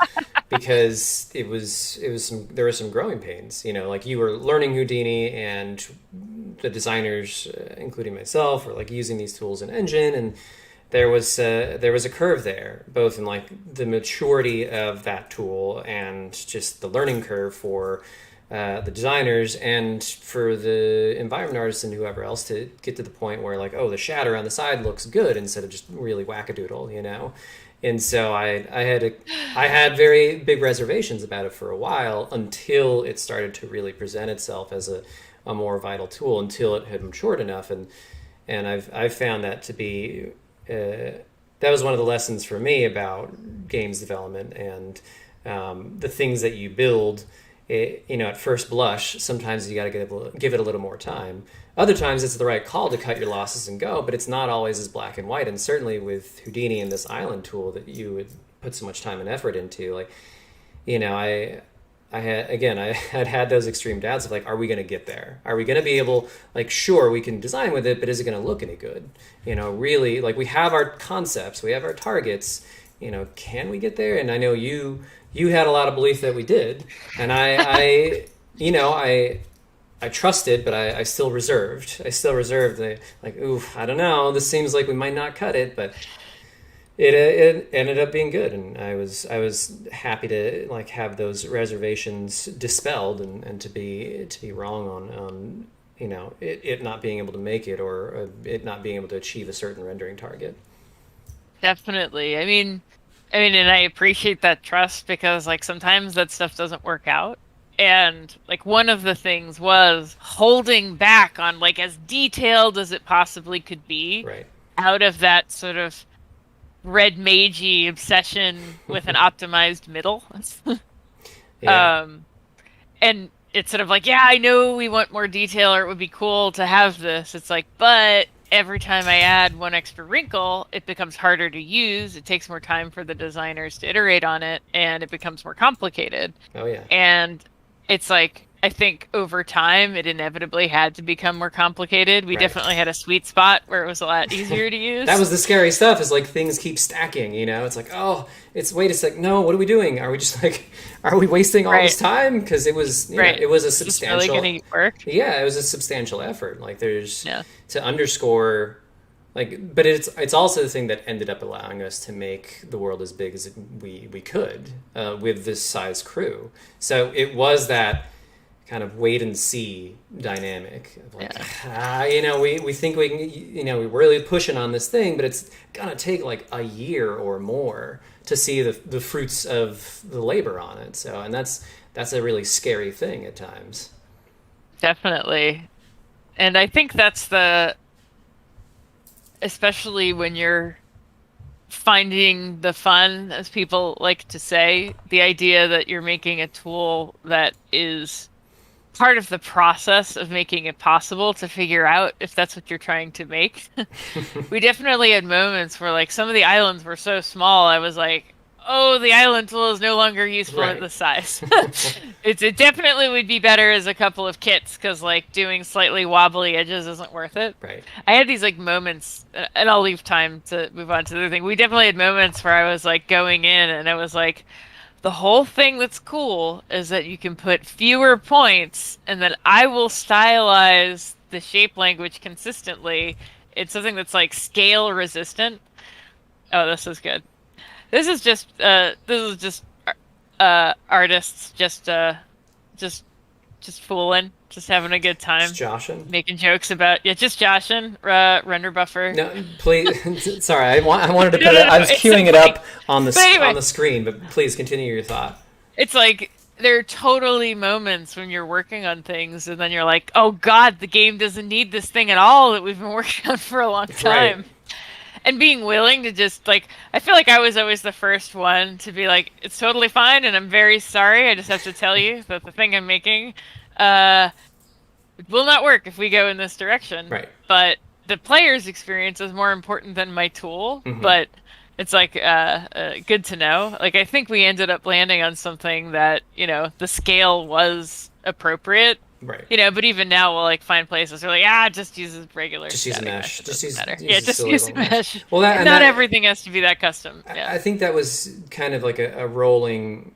because there were some growing pains. Like you were learning Houdini, and the designers, including myself, were like using these tools in Engine, and there was a curve there, both in like the maturity of that tool and just the learning curve for the designers and for the environment artists and whoever else to get to the point where like, oh, the shadow on the side looks good instead of just really wackadoodle. And so I had very big reservations about it for a while, until it started to really present itself as a more vital tool, until it had matured enough. And I've found that to be that was one of the lessons for me about games development, and the things that you build. At first blush, sometimes you got to give it a little more time. Other times it's the right call to cut your losses and go, but it's not always as black and white. And certainly with Houdini and this island tool that you would put so much time and effort into, like, I had those extreme doubts of like, are we going to get there? Are we going to be able, like, sure, we can design with it, but is it going to look any good? Really, like, we have our concepts, we have our targets, can we get there? And I know you had a lot of belief that we did. And I I trusted, but I still reserved. I still reserved. Like, ooh, I don't know. This seems like we might not cut it, but it ended up being good, and I was happy to like have those reservations dispelled, and to be wrong on it not being able to make it, or it not being able to achieve a certain rendering target.
Definitely. I mean, and I appreciate that trust because like sometimes that stuff doesn't work out. And like one of the things was holding back on like as detailed as it possibly could be
Right.
out of that sort of red magey obsession with an optimized middle.
Yeah.
um and it's sort of like, yeah, I know we want more detail or it would be cool to have this. It's like, but every time I add one extra wrinkle, it becomes harder to use. It takes more time for the designers to iterate on it, and it becomes more complicated.
Oh yeah.
And it's like, I think over time, it inevitably had to become more complicated. We
Right.
definitely had a sweet spot where it was a lot easier to
That
use.
was the scary stuff. Is like things keep stacking. It's like, oh, it's wait a sec. No, what are we doing? Are we just like, are we wasting all this
Right,
time? Because it was,
right.
it was a
Is this really
substantial.
going to work?
Yeah, it was a substantial effort. Like there's
Yeah.
to underscore, like, but it's also the thing that ended up allowing us to make the world as big as we could with this size crew. So it was that kind of wait and see dynamic of like,
Yeah.
we think we can, we're really pushing on this thing, but it's gonna take like a year or more to see the fruits of the labor on it. So, and that's a really scary thing at times.
Definitely. And I think that's especially when you're finding the fun, as people like to say, the idea that you're making a tool that is part of the process of making it possible to figure out if that's what you're trying to make. We definitely had moments where like some of the islands were so small, I was like, oh, the island tool is no longer useful at
Right.
this size. It definitely would be better as a couple of kits because like doing slightly wobbly edges isn't worth it.
Right.
I had these like moments, and I'll leave time to move on to the other thing. We definitely had moments where I was like going in and I was like, the whole thing that's cool is that you can put fewer points and then I will stylize the shape language consistently. It's something that's like scale resistant. Oh, this is good. This is just artists just just fooling, just having a good
Just
time,
joshing.
making jokes about, yeah, just joshing, render buffer.
No, please. Sorry, I wanted to
No,
put
no,
it.
no,
I was
it's so
queuing it
funny.
up on
But
on
anyway,
the screen, but please continue your thought.
it's like there are totally moments when you're working on things and then you're like, oh God, the game doesn't need this thing at all that we've been working on for a long
Right.
time. And being willing to just like, I feel like I was always the first one to be like, it's totally fine and I'm very sorry. I just have to tell you that the thing I'm making uh will not work if we go in this direction.
Right.
But the player's experience is more important than my tool.
Hmm.
But it's like good to know. Like I think we ended up landing on something that the scale was appropriate.
Right.
But even now we'll like find places where like just use a regular
Just use a
static
mesh.
It
Just
doesn't
use
matter.
use
Yeah,
a
just
silly
use a
little mesh.
mesh.
Well, that
And
and
not
that
everything has to be that custom. Yeah.
I think that was kind of like a rolling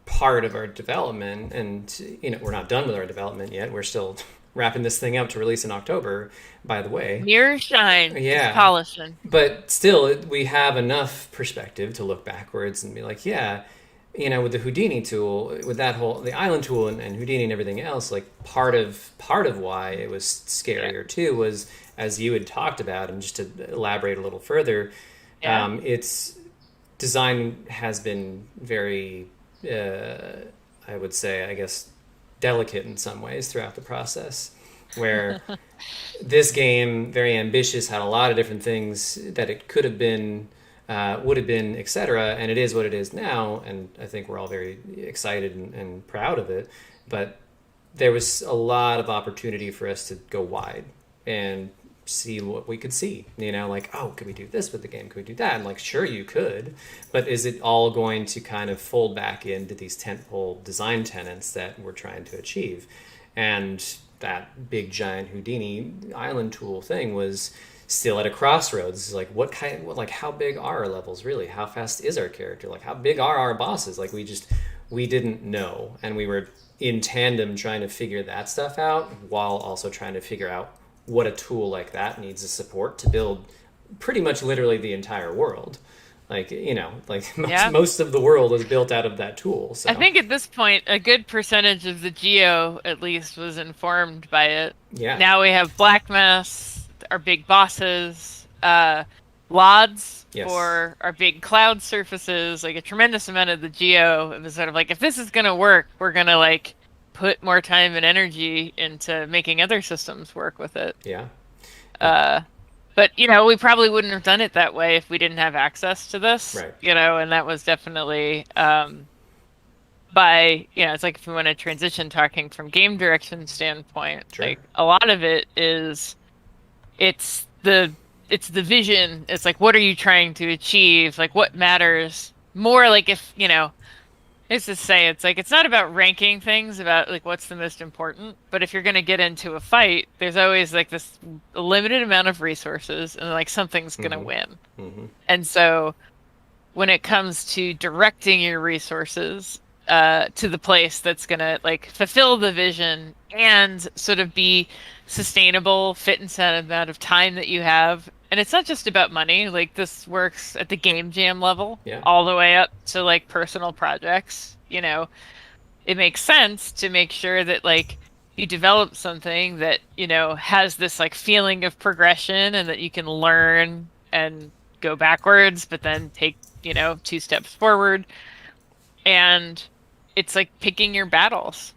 part of our development, and we're not done with our development yet. We're still wrapping this thing up to release in October, by the way.
Mirror shine. Just
Yeah,
polishing.
but still, we have enough perspective to look backwards and be like, yeah, with the Houdini tool, with that whole the island tool, and Houdini and everything else, like part of why it was
Yeah.
scarier too was, as you had talked about, and just to elaborate a little further,
Yeah.
its design has been very, I would say, I guess, delicate in some ways throughout the process, where this game, very ambitious, had a lot of different things that it could have been, would have been, etc. And it is what it is now, and I think we're all very excited and proud of it. But there was a lot of opportunity for us to go wide and see what we could see. Like, oh, could we do this with the game? Could we do that? And like, sure, you could, but is it all going to kind of fold back into these tentpole design tenets that we're trying to achieve? And that big giant Houdini island tool thing was still at a crossroads. Like, like, how big are our levels really? How fast is our character? Like, how big are our bosses? Like, we didn't know, and we were in tandem trying to figure that stuff out while also trying to figure out what a tool like that needs to support to build pretty much literally the entire world. Like, like
Yeah.
most of the world is built out of that tool.
I
So
think at this point, a good percentage of the geo, at least, was informed by it.
yeah,
Now we have black mass, our big bosses, LODs
yes,
for our big cloud surfaces, like a tremendous amount of the geo. It was sort of like, if this is gonna work, we're gonna like put more time and energy into making other systems work with it.
yeah,
Uh, but we probably wouldn't have done it that way if we didn't have access to this,
right,
and that was definitely it's like if we want to transition talking from game direction standpoint,
sure,
like a lot of it is it's the it's the vision. It's like, what are you trying to achieve? Like, what matters more? Like, if it's to say, it's like it's not about ranking things about like what's the most important, but if you're going to get into a fight, there's always like this limited amount of resources, and like something's going to
mm-hmm.
win.
Mm-hmm.
And so when it comes to directing your resources to the place that's going to like fulfill the vision and sort of be sustainable, fit inside the amount of time that you have. And it's not just about money. Like this works at the game jam level,
Yeah,
all the way up to like personal projects. It makes sense to make sure that like you develop something that, has this like feeling of progression and that you can learn and go backwards, but then take, 2 steps forward. And it's like picking your battles.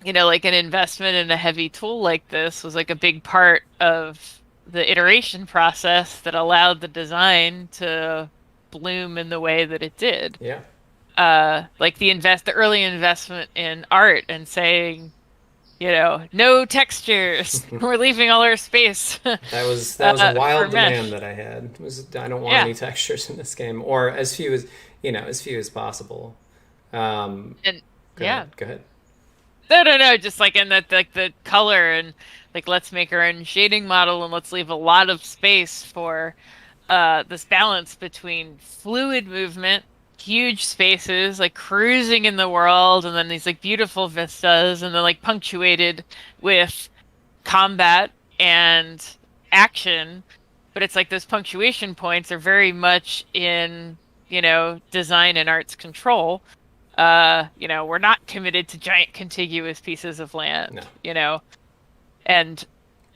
Like an investment in a heavy tool like this was like a big part of the iteration process that allowed the design to bloom in the way that it did.
yeah.
Like the early investment in art and saying, no textures. We're leaving all our space
That was a
for
wild demand
mesh.
that I had. I don't want
Yeah.
any textures in this game, or as few as as few as possible. Um,
And
Go
yeah.
ahead. Go ahead.
No, no, no. Just like in the color and like let's make our own shading model and let's leave a lot of space for this balance between fluid movement, huge spaces, like cruising in the world, and then these like beautiful vistas, and then like punctuated with combat and action. But it's like those punctuation points are very much in, design and art's control. We're not committed to giant contiguous pieces of
No.
land, and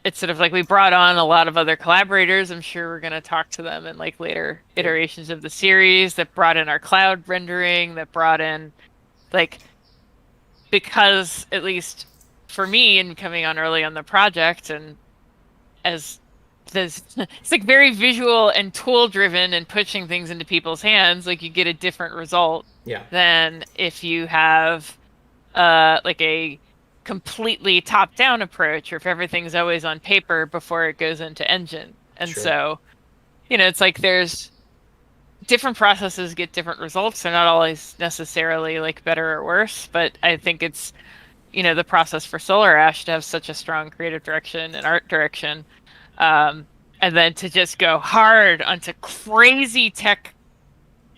it's sort of like we brought on a lot of other collaborators. I'm sure we're going to talk to them in like later
Yeah.
iterations of the series that brought in our cloud rendering, that brought in like, because at least for me and coming on early on the project and as this it's like very visual and tool driven and pushing things into people's hands, like you get a different result
Yeah.
than if you have like a completely top down approach, or if everything's always on paper before it goes into engine. And
Sure.
so, it's like there's different processes get different results. They're not always necessarily like better or worse, but I think it's, the process for Solar Ash to have such a strong creative direction and art direction. And then to just go hard onto crazy tech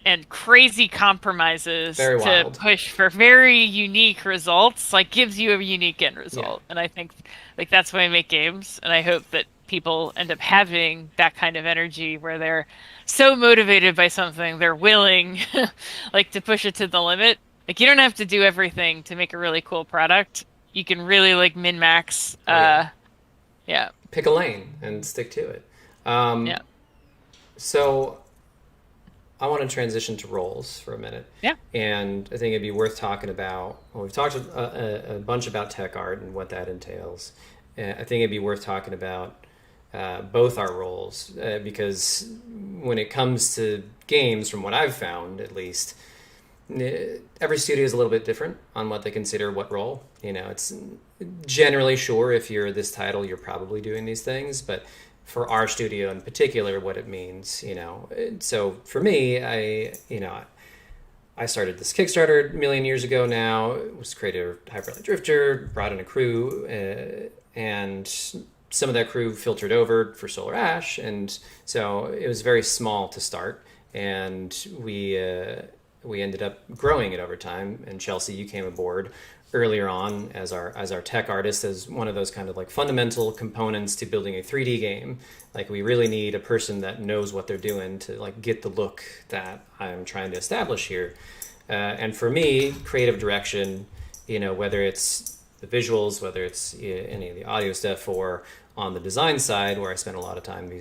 and crazy compromises
Very
to
wild.
push for very unique results, like gives you a unique end
Yeah.
result. And I think like that's why I make games. And I hope that people end up having that kind of energy where they're so motivated by something, they're willing like to push it to the limit. Like you don't have to do everything to make a really cool product. You can really like min max.
Oh, yeah.
Yeah.
Pick a lane and stick to it.
Yeah.
So I want to transition to roles for a minute.
Yeah.
And I think it'd be worth talking about. Well, we've talked a bunch about tech art and what that entails. I think it'd be worth talking about both our roles because when it comes to games, from what I've found at least, every studio is a little bit different on what they consider what role. It's generally sure if you're this title, you're probably doing these things, but for our studio in particular, what it means, So for me, I started this Kickstarter a million years ago now. It was created a Hyperlight Drifter, brought in a crew, and some of that crew filtered over for Solar Ash, and so it was very small to start, and we ended up growing it over time. And Chelsea, you came aboard earlier on as our tech artist, as one of those kind of like fundamental components to building a 3D game. Like, we really need a person that knows what they're doing to like get the look that I'm trying to establish here. And for me, creative direction, whether it's the visuals, whether it's any of the audio stuff, or on the design side where I spent a lot of time,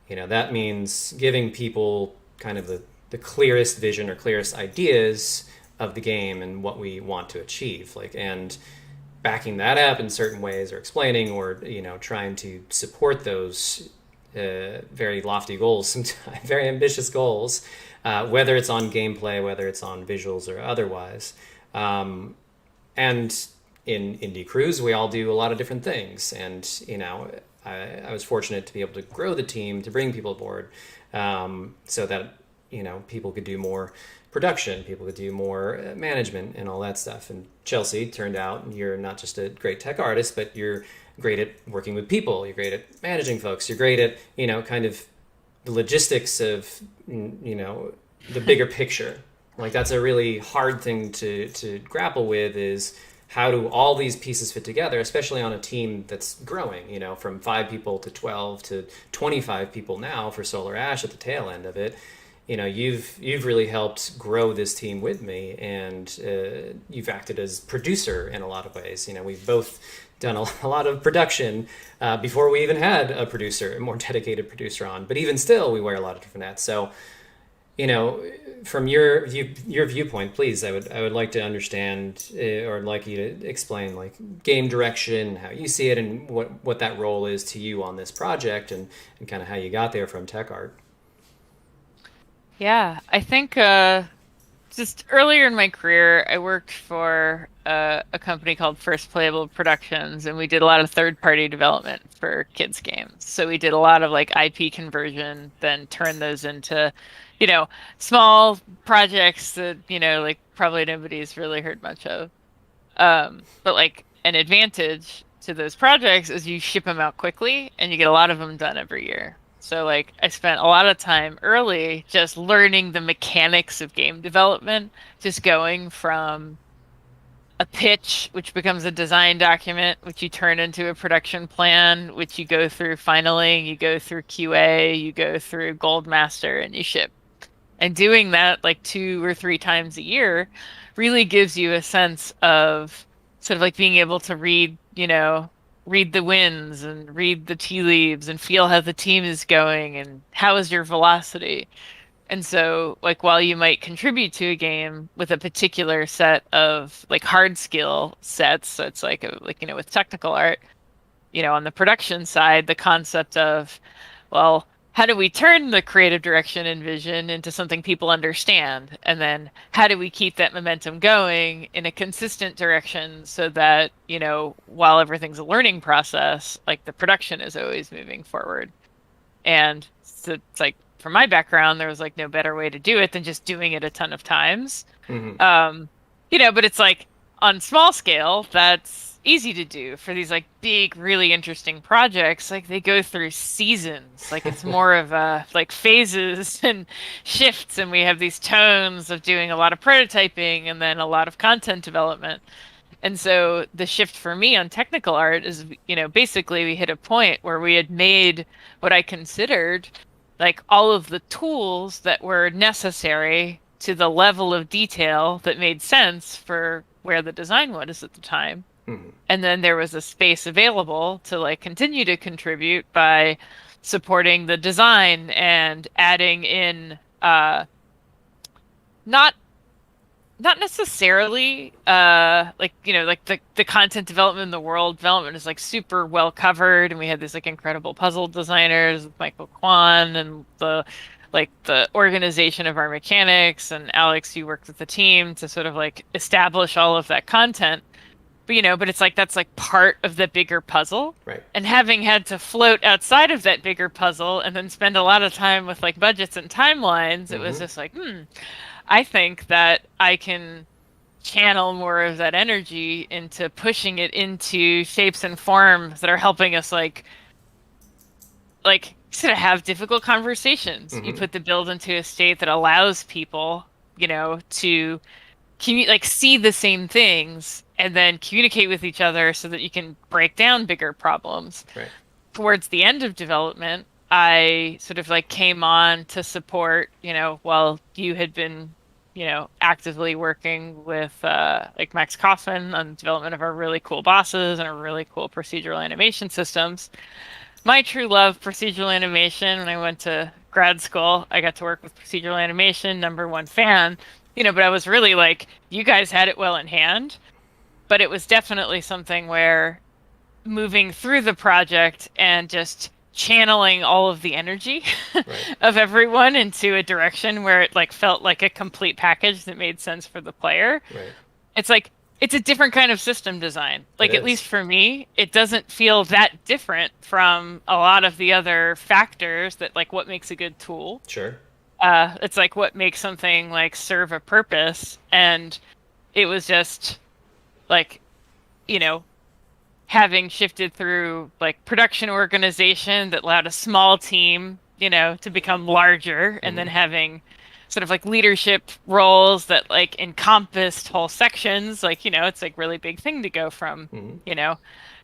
that means giving people kind of the clearest vision or clearest ideas of the game and what we want to achieve, and backing that up in certain ways, or explaining, or trying to support those very lofty goals, sometimes very ambitious goals, whether it's on gameplay, whether it's on visuals or otherwise. And in indie crews, we all do a lot of different things, and I was fortunate to be able to grow the team, to bring people aboard, so that people could do more production, people could do more management and all that stuff. And Chelsea, turned out you're not just a great tech artist, but you're great at working with people. You're great at managing folks. You're great at kind of the logistics of the bigger picture. Like, that's a really hard thing to grapple with, is how do all these pieces fit together, especially on a team that's growing, from 5 people to 12 to 25 people now for Solar Ash at the tail end of it. You've really helped grow this team with me, and you've acted as producer in a lot of ways. We've both done a lot of production before we even had a producer, a more dedicated producer on. But even still, we wear a lot of different hats. So, from your viewpoint, please, I would like to understand, or I'd like you to explain, like, game direction, how you see it, and what that role is to you on this project, and kind of how you got there from tech art.
Yeah, I think just earlier in my career, I worked for a company called First Playable Productions, and we did a lot of third-party development for kids' games. So we did a lot of like IP conversion, then turn those into, small projects that, like probably nobody's really heard much of. But like an advantage to those projects is you ship them out quickly and you get a lot of them done every year. So like I spent a lot of time early just learning the mechanics of game development, just going from a pitch, which becomes a design document, which you turn into a production plan, which you go through finaling, you go through QA, you go through Gold Master, and you ship. And doing that like 2 or 3 times a year really gives you a sense of sort of like being able to read the winds and read the tea leaves and feel how the team is going and how is your velocity. And so, like, while you might contribute to a game with a particular set of like hard skill sets, so it's like with technical art, on the production side, the concept of, well, how do we turn the creative direction and vision into something people understand? And then how do we keep that momentum going in a consistent direction so that, while everything's a learning process, like the production is always moving forward. And so it's like, from my background, there was like no better way to do it than just doing it a ton of times.
Mm-hmm.
But it's like on small scale, that's easy to do. For these like big, really interesting projects, like they go through seasons. Like it's more of like phases and shifts, and we have these tones of doing a lot of prototyping and then a lot of content development. And so the shift for me on technical art is, basically we hit a point where we had made what I considered like all of the tools that were necessary to the level of detail that made sense for where the design was at the time.
Mm-hmm.
And then there was a space available to like continue to contribute by supporting the design and adding in not necessarily like the content development in the world development is like super well covered, and we had these like incredible puzzle designers, Michael Kwan, and the organization of our mechanics, and Alex, you worked with the team to sort of like establish all of that content. But it's like that's like part of the bigger puzzle.
Right.
And having had to float outside of that bigger puzzle and then spend a lot of time with like budgets and timelines, it was just like, I think that I can channel more of that energy into pushing it into shapes and forms that are helping us sort of have difficult conversations. You
Hmm.
put the build into a state that allows people, to see the same things and then communicate with each other so that you can break down bigger problems.
Right.
Towards the end of development, I sort of came on to support, while you had been, actively working with Max Kaufman on the development of our really cool bosses and our really cool procedural animation systems. My true love, procedural animation. When I went to grad school, I got to work with procedural animation, number one fan. But I was really you guys had it well in hand, but it was definitely something where moving through the project and just channeling all of the energy
Right.
of everyone into a direction where it felt like a complete package that made sense for the player.
Right.
It's it's a different kind of system design.
It
At least
is.
for me, it doesn't feel that different from a lot of the other factors that what makes a good tool.
Sure.
It's what makes something serve a purpose. And it was just like, you know, having shifted through production organization that allowed a small team, to become larger, and then
Hmm.
having sort of leadership roles that encompassed whole sections, it's really big thing to go from,
Hmm.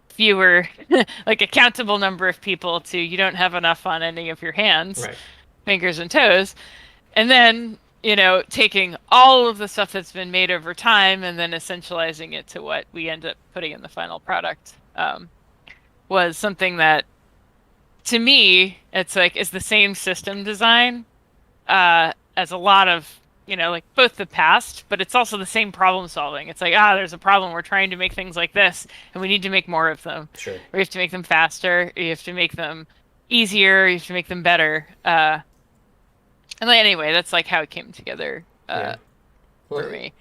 fewer accountable number of people to you don't have enough on any of your hands,
Right.
fingers and toes. And then, taking all of the stuff that's been made over time and then essentializing it to what we end up putting in the final product, was something that, to me, it's the same system design as a lot of, both the past, but it's also the same problem solving. It's there's a problem. We're trying to make things like this, and we need to make more of them.
Sure.
Or you have to make them faster, or you have to make them easier, you have to make them better. And anyway, that's how it came together
Yeah.
for
Well,
me.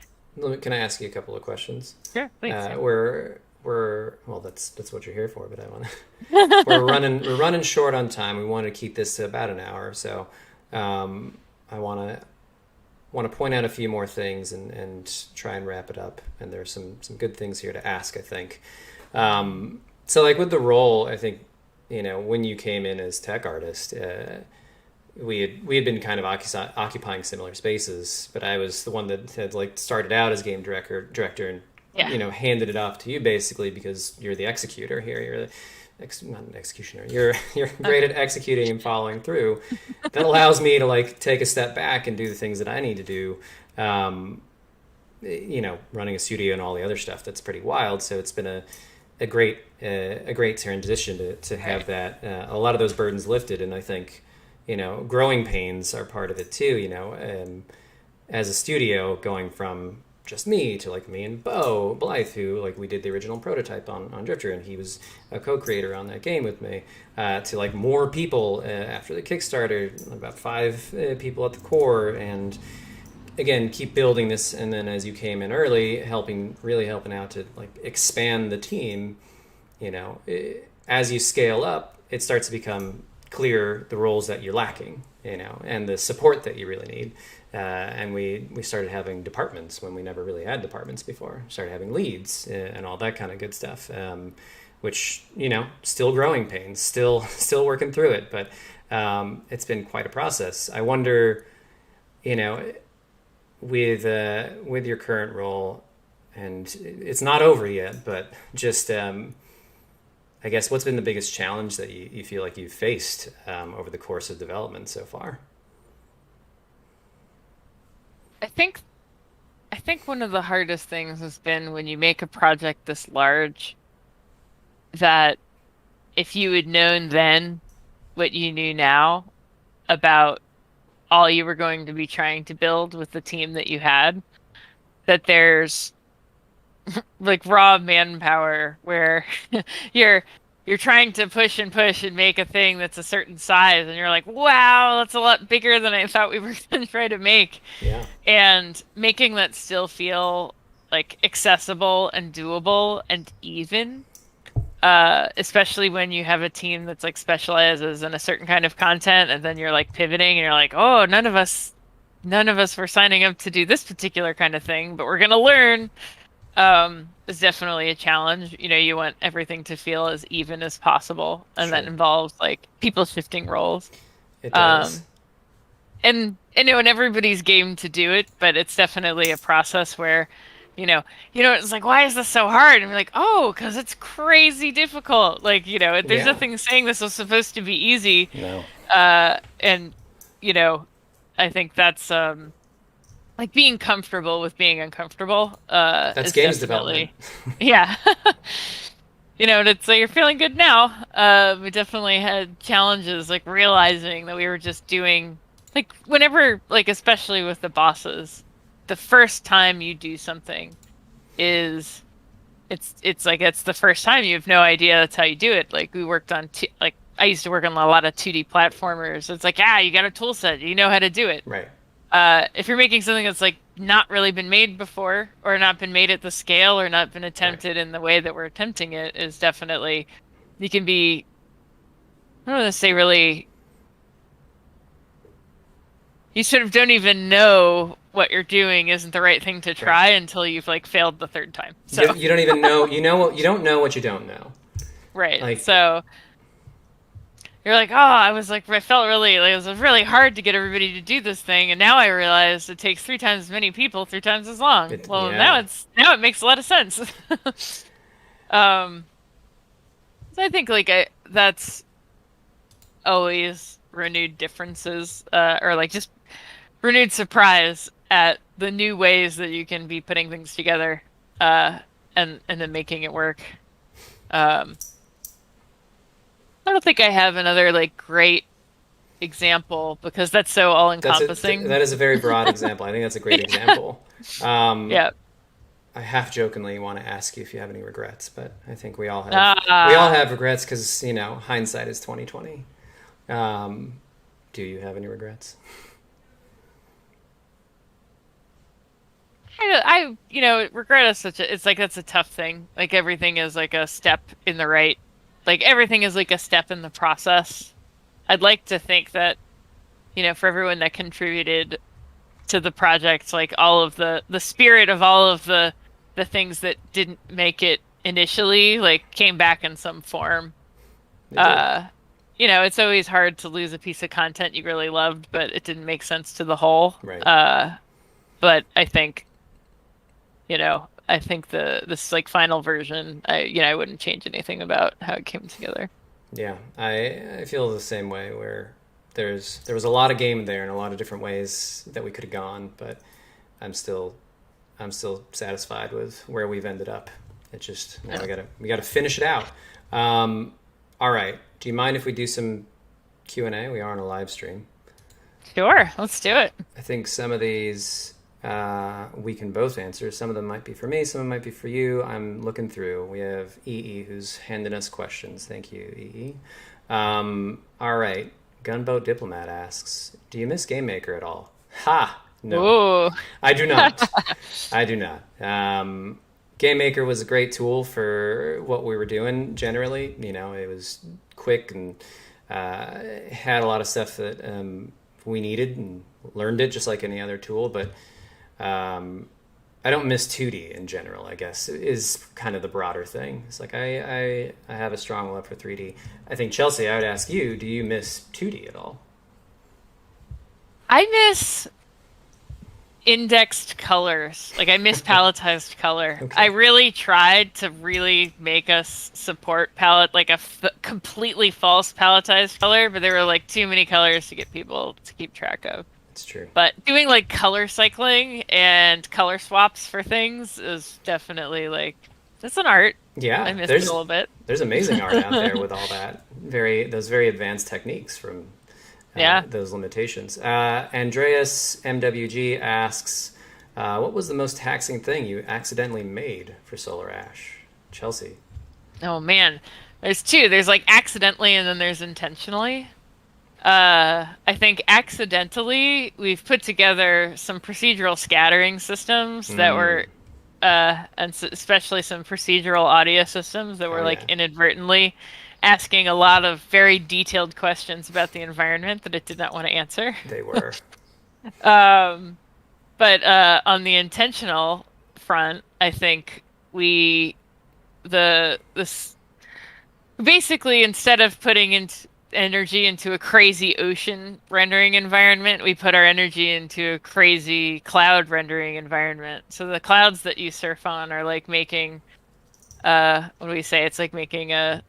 can I ask you a couple of questions?
Sure, please.
We're well. That's what you're here for. But I want to. We're running short on time. We want to keep this to about an hour. So, I want to point out a few more things and try and wrap it up. And there's some good things here to ask, I think. So with the role, I think when you came in as tech artist, we had been kind of occupying similar spaces, but I was the one that had started out as game director and
Yeah.
handed it off to you basically because you're the executor here. You're the not an executioner. You're great at executing and following through. That allows me to take a step back and do the things that I need to do. Running a studio and all the other stuff that's pretty wild. So it's been a great transition to have
Right.
that a lot of those burdens lifted, and I think growing pains are part of it too. As a studio, going from just me to me and Bo Blythe, who we did the original prototype on Drifter, and he was a co-creator on that game with me. To more people after the Kickstarter, about 5 people at the core, and again keep building this. And then as you came in early, really helping out to expand the team. As you scale up, it starts to become clear the roles that you're lacking, and the support that you really need. And we started having departments when we never really had departments before. Started having leads and all that kind of good stuff, which still growing pains, still working through it, but it's been quite a process. I wonder, you know, with your current role, and it's not over yet, but just I guess what's been the biggest challenge that you feel like you've faced over the course of development so far?
I think I think one of the hardest things has been when you make a project this large, that if you had known then what you knew now about all you were going to be trying to build with the team that you had, that there's raw manpower where you're you're trying to push and push and make a thing that's a certain size, and you're like, wow, that's a lot bigger than I thought we were going to try to make.
Yeah.
And making that still feel accessible and doable and even, especially when you have a team that's specializes in a certain kind of content, and then you're pivoting and you're oh, none of us none of us were signing up to do this particular kind of thing, but we're gonna learn. Is definitely a challenge. You know, you want everything to feel as even as possible, and that
Sure,
involves like people shifting roles.
it does.
Um, and you know, and everybody's game to do it, but it's definitely a process where, you know, it's like, why is this so hard? And we're like, oh, because it's crazy difficult. Like, there's
Yeah.
nothing saying this was supposed to be easy.
No.
And you know, I think that's like being comfortable with being uncomfortable
That's
is
games development.
definitely, yeah. And it's like you're feeling good now. We definitely had challenges like realizing that we were just doing like whenever like especially with the bosses, the first time you do something is it's like it's the first time you have no idea that's how you do it. Like we worked on like I used to work on a lot of 2D platformers. It's like, you got a tool set, you know how to do it.
Right.
If you're making something that's like not really been made before or not been made at the scale or not been
Right.
attempted in the way that we're attempting it is definitely you can be I don't want to say really you sort of don't even know what you're doing isn't the right thing to
Right.
try until you've like failed the third time. So
You don't even know. You know what you don't know what you don't know.
right.
Like,
So you're like, I was like, I felt really, like, it was really hard to get everybody to do this thing, and now I realize it takes 3 times as many people, 3 times as long. Well,
yeah.
now it makes a lot of sense. um, so I think like that's always renewed differences, or like just renewed surprise at the new ways that you can be putting things together, and then making it work. Um, I don't think I have another like great example because that's so all encompassing.
That is a very broad example. I think that's a great
Yeah.
example. Um,
Yeah.
I half jokingly want to ask you if you have any regrets, but I think we all
Ah.
have regrets because hindsight is 2020. Um, do you have any regrets?
Regret is it's like that's a tough thing. Like everything is like a step in the right, like everything is like a step in the process. I'd like to think that, for everyone that contributed to the project, like all of the spirit of all of the things that didn't make it initially, like came back in some form.
It did.
Uh, it's always hard to lose a piece of content you really loved, but it didn't make sense to the whole.
Right.
But I think this like final version, I wouldn't change anything about how it came together.
Yeah, I feel the same way. Where there was a lot of game there and a lot of different ways that we could have gone, but I'm still I'm still satisfied with where we've ended up. It's just now
Yeah.
we gotta finish it out. All right. Do you mind if we do some Q&A? We are on a live stream.
Sure, let's do it.
I think some of these we can both answer. Some of them might be for me, some of them might be for you. I'm looking through. We have EE who's handing us questions. Thank you, EE. All right. Gunboat Diplomat asks, do you miss Game Maker at all? Ha! No,
Ooh.
I do not. I do not. Game Maker was a great tool for what we were doing generally. It was quick and had a lot of stuff that we needed and learned it just like any other tool. But I don't miss 2D in general, I guess, is kind of the broader thing. It's like I have a strong love for 3D. I think, Chelsea, I would ask you, do you miss 2D at all?
I miss indexed colors. Like I miss palletized color. I
Okay.
really tried to really make us support palette like a completely false palletized color, but there were like too many colors to get people to keep track of.
It's true.
But doing like color cycling and color swaps for things is definitely like it's an art. I
Yeah,
miss it a little bit.
there's amazing art out there with all that those very advanced techniques from
Yeah.
those limitations. Andreas MWG asks, what was the most taxing thing you accidentally made for Solar Ash? Chelsea.
Oh man. There's two. There's like accidentally and then there's intentionally. I think accidentally we've put together some procedural scattering systems that
Mm.
were, especially some procedural audio systems that were
Oh
like
yeah,
inadvertently asking a lot of very detailed questions about the environment that it did not want to answer.
they were.
Um, but on the intentional front, I think we the this basically instead of putting energy into a crazy ocean rendering environment, we put our energy into a crazy cloud rendering environment. So the clouds that you surf on are like making what do we say? It's like making a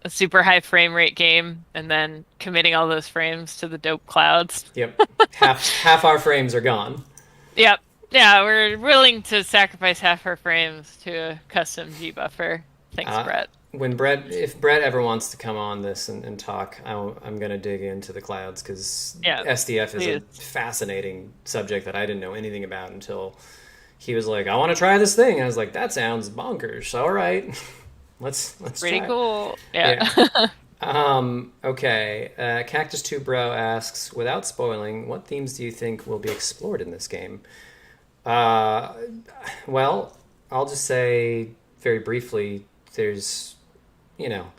super high frame rate game and then committing all those frames to the dope clouds.
Yep, half our frames are gone.
Yep. Yeah, we're willing to sacrifice half our frames to a custom G buffer. Thanks,
Uh,
Brett.
when if Brett ever wants to come on this and talk, I'm going to dig into the clouds because
Yeah,
SDF is a
please.
fascinating subject that I didn't know anything about until he was like, "I want to try this thing." And I was like, "That sounds bonkers." All right, let's
Pretty
try it.
cool. Yeah.
Yeah. Okay. Cactus Two Bro asks, without spoiling, what themes do you think will be explored in this game? Uh, well, I'll just say very briefly. There's, you know,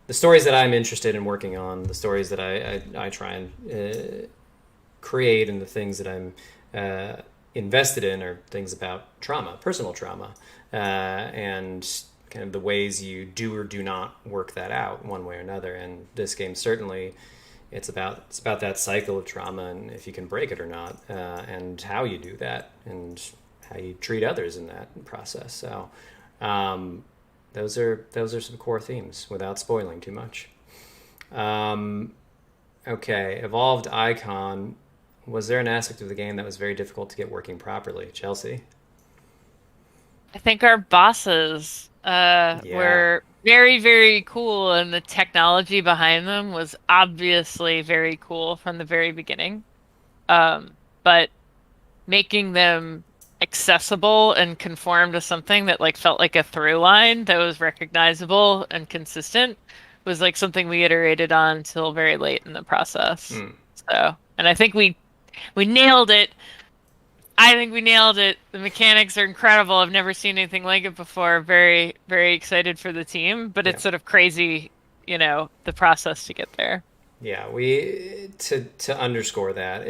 the stories that I'm interested in working on, the stories that I try and create, and the things that I'm invested in are things about trauma, personal trauma, and kind of the ways you do or do not work that out one way or another. And this game certainly it's about that cycle of trauma and if you can break it or not, and how you do that and how you treat others in that process. So um, those are some core themes without spoiling too much. Um, okay, evolved icon. Was there an aspect of the game that was very difficult to get working properly, Chelsea?
I think our bosses
Yeah,
were very, very cool, and the technology behind them was obviously very cool from the very beginning. But making them accessible and conform to something that like felt like a through line that was recognizable and consistent was like something we iterated on till very late in the process.
mm,
So, and I think we nailed it. I think we nailed it. The mechanics are incredible. I've never seen anything like it before. Very, very excited for the team, but
yeah.
it's sort of crazy, the process to get there.
Yeah, we to underscore that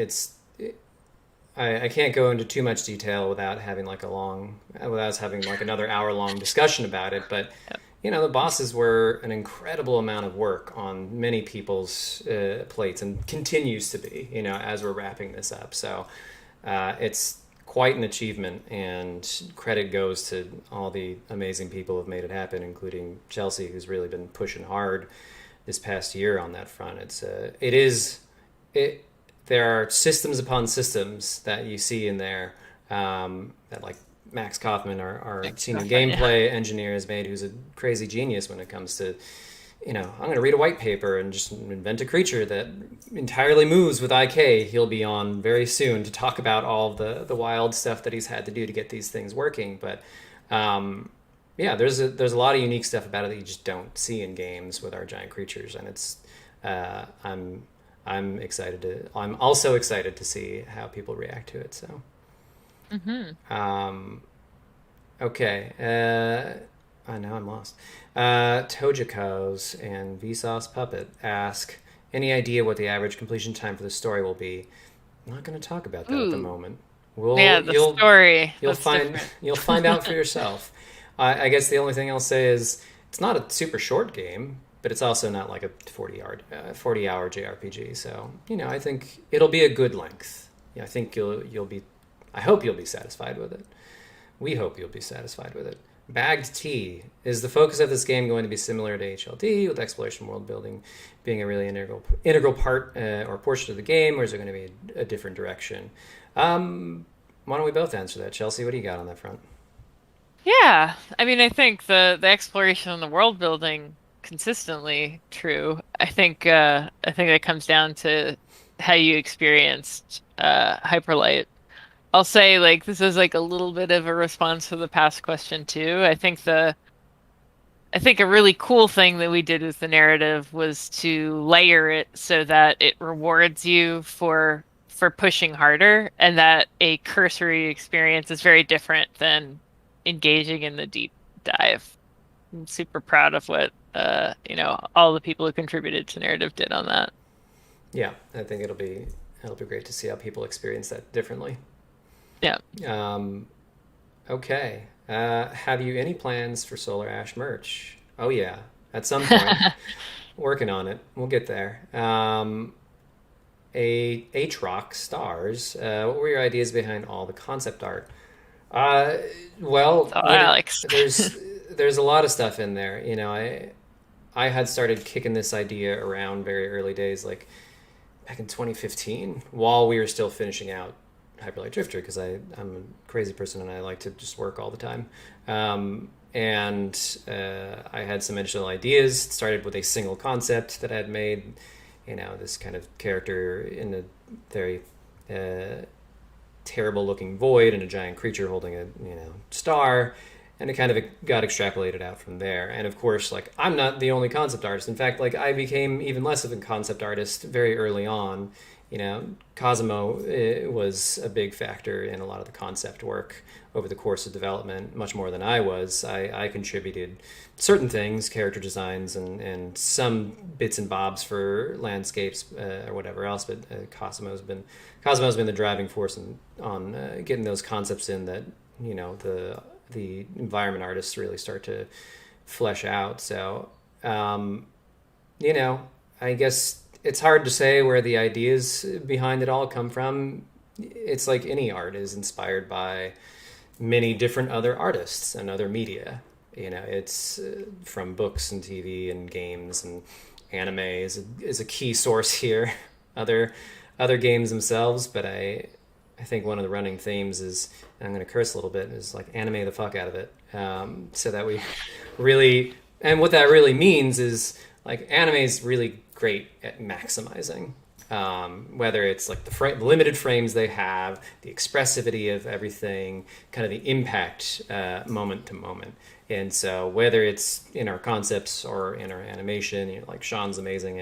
I can't go into too much detail without us having like another hour long discussion about it. But the bosses were an incredible amount of work on many people's plates and continues to be. As we're wrapping this up, so it's quite an achievement, and credit goes to all the amazing people who've made it happen, including Chelsea, who's really been pushing hard this past year on that front. It is it. There are systems upon systems that you see in there, that like Max Kaufman, our
Thanks,
senior
Rafa. Yeah.
gameplay engineer, has made, who's a crazy genius when it comes to, I'm going to read a white paper and just invent a creature that entirely moves with IK. He'll be on very soon to talk about all the wild stuff that he's had to do to get these things working. But yeah, there's a lot of unique stuff about it that you just don't see in games with our giant creatures, and it's uh, I'm I'm also excited to see how people react to it. So
Hmm.
um, okay, I know I'm lost. Tojakos and Vsauce Puppet ask, any idea what the average completion time for the story will be? I'm not going to talk about that at the
Ooh.
moment.
Yeah,
We'll
the story.
you'll
That's
find
different.
you'll find out for yourself. I guess the only thing I'll say is it's not a super short game, but it's also not like a 40 hour JRPG. So I think it'll be a good length. I think you'll be. I hope you'll be satisfied with it. We hope you'll be satisfied with it. Bagged Tea. Is the focus of this game going to be similar to HLD, with exploration world building being a really integral part or portion of the game, or is it going to be a different direction? Why don't we both answer that? Chelsea, what do you got on that front?
Yeah, I mean, I think the exploration and the world building consistently true. I think that comes down to how you experienced Hyperlight. I'll say like this is like a little bit of a response to the past question too. I think a really cool thing that we did with the narrative was to layer it so that it rewards you for pushing harder, and that a cursory experience is very different than engaging in the deep dive. I'm super proud of what all the people who contributed to narrative did on that.
Yeah, I think it'll be it'll be great to see how people experience that differently.
Yeah.
Um, okay. Have you any plans for Solar Ash merch? Oh yeah, at some point. Working on it. We'll get there. A H-Rock stars. What were your ideas behind all the concept art? Uh, well,
So Alex.
there's a lot of stuff in there. I had started kicking this idea around very early days, like back in 2015, while we were still finishing out Hyperlight Drifter, because I'm a crazy person and I like to just work all the time. And I had some initial ideas. It started with a single concept that I had made, this kind of character in a very terrible looking void and a giant creature holding a star, and it kind of got extrapolated out from there. And of course, like, I'm not the only concept artist. In fact, like, I became even less of a concept artist very early on. Cosimo was a big factor in a lot of the concept work over the course of development, much more than I was. I contributed certain things, character designs, and some bits and bobs for landscapes or whatever else. But Cosimo's been the driving force on getting those concepts in that the environment artists really start to flesh out. So I guess it's hard to say where the ideas behind it all come from. It's like any art is inspired by many different other artists and other media. It's from books and TV and games, and anime is a key source here. Other games themselves, but I think one of the running themes is, and I'm going to curse a little bit, is like anime the fuck out of it, so that we really, and what that really means is, like, anime is really great at maximizing, whether it's like the limited frames they have, the expressivity of everything, kind of the impact moment to moment. And so whether it's in our concepts or in our animation, like Sean's amazing.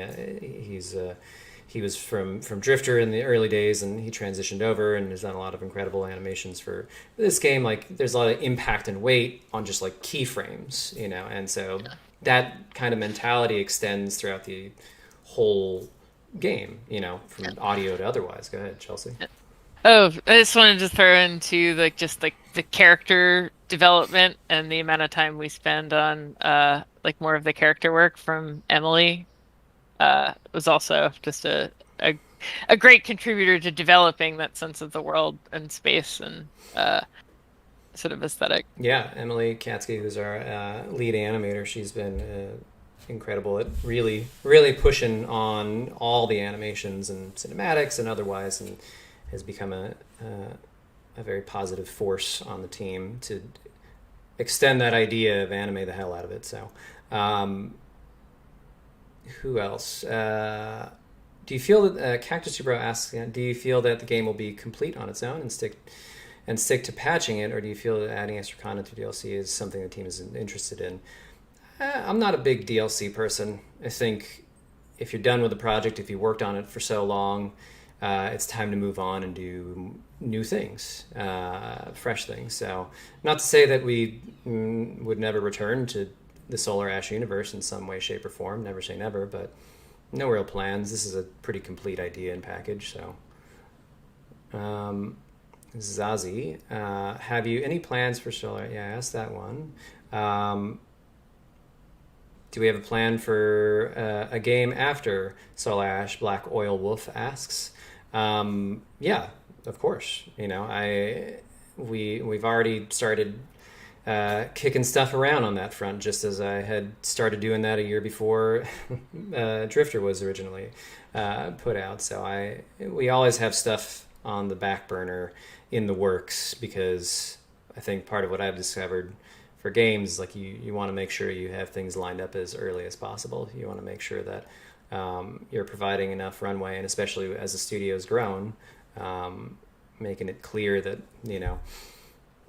He was from Drifter in the early days, and he transitioned over and has done a lot of incredible animations for this game. Like, there's a lot of impact and weight on just like keyframes, and so that kind of mentality extends throughout the whole game, from audio to otherwise. Go ahead, Chelsea.
Oh, I just wanted to throw into just the character development and the amount of time we spend on like more of the character work from Emily. Was also just a great contributor to developing that sense of the world and space and sort of aesthetic.
Yeah, Emily Katsky, who's our lead animator, she's been incredible at really, really pushing on all the animations and cinematics and otherwise, and has become a very positive force on the team to extend that idea of anime the hell out of it. So, who else? Do you feel that Cactus Bro asks? Do you feel that the game will be complete on its own and stick to patching it, or do you feel that adding extra content to DLC is something the team is interested in? I'm not a big DLC person. I think if you're done with the project, if you worked on it for so long, it's time to move on and do new things, fresh things. So, not to say that we would never return to the Solar Ash universe in some way, shape, or form. Never say never, but no real plans. This is a pretty complete idea and package. So, Zazie, have you any plans for Solar? Yeah, I asked that one. Do we have a plan for a game after Solar Ash? Black Oil Wolf asks. Yeah, of course. We've already started kicking stuff around on that front, just as I had started doing that a year before Drifter was originally put out. So we always have stuff on the back burner in the works, because I think part of what I've discovered for games is, like, you want to make sure you have things lined up as early as possible. You want to make sure that you're providing enough runway, and especially as the studio's grown, making it clear that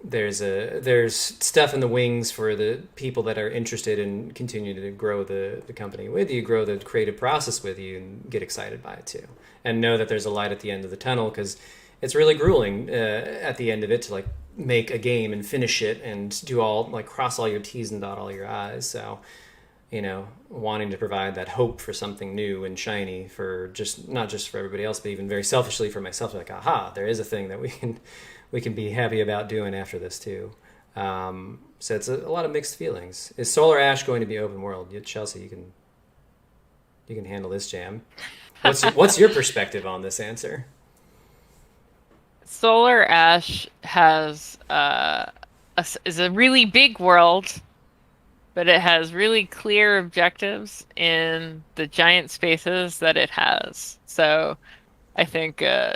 there's stuff in the wings for the people that are interested in continuing to grow the company with you, grow the creative process with you, and get excited by it too, and know that there's a light at the end of the tunnel, because it's really grueling at the end of it to, like, make a game and finish it and do all, like, cross all your T's and dot all your I's. So wanting to provide that hope for something new and shiny for just not just for everybody else, but even very selfishly for myself. Like, aha, there is a thing that we can be happy about doing after this too. So it's a lot of mixed feelings. Is Solar Ash going to be open world? Chelsea, you can handle this jam. What's your perspective on this answer?
Solar Ash is a really big world, but it has really clear objectives in the giant spaces that it has. So I think I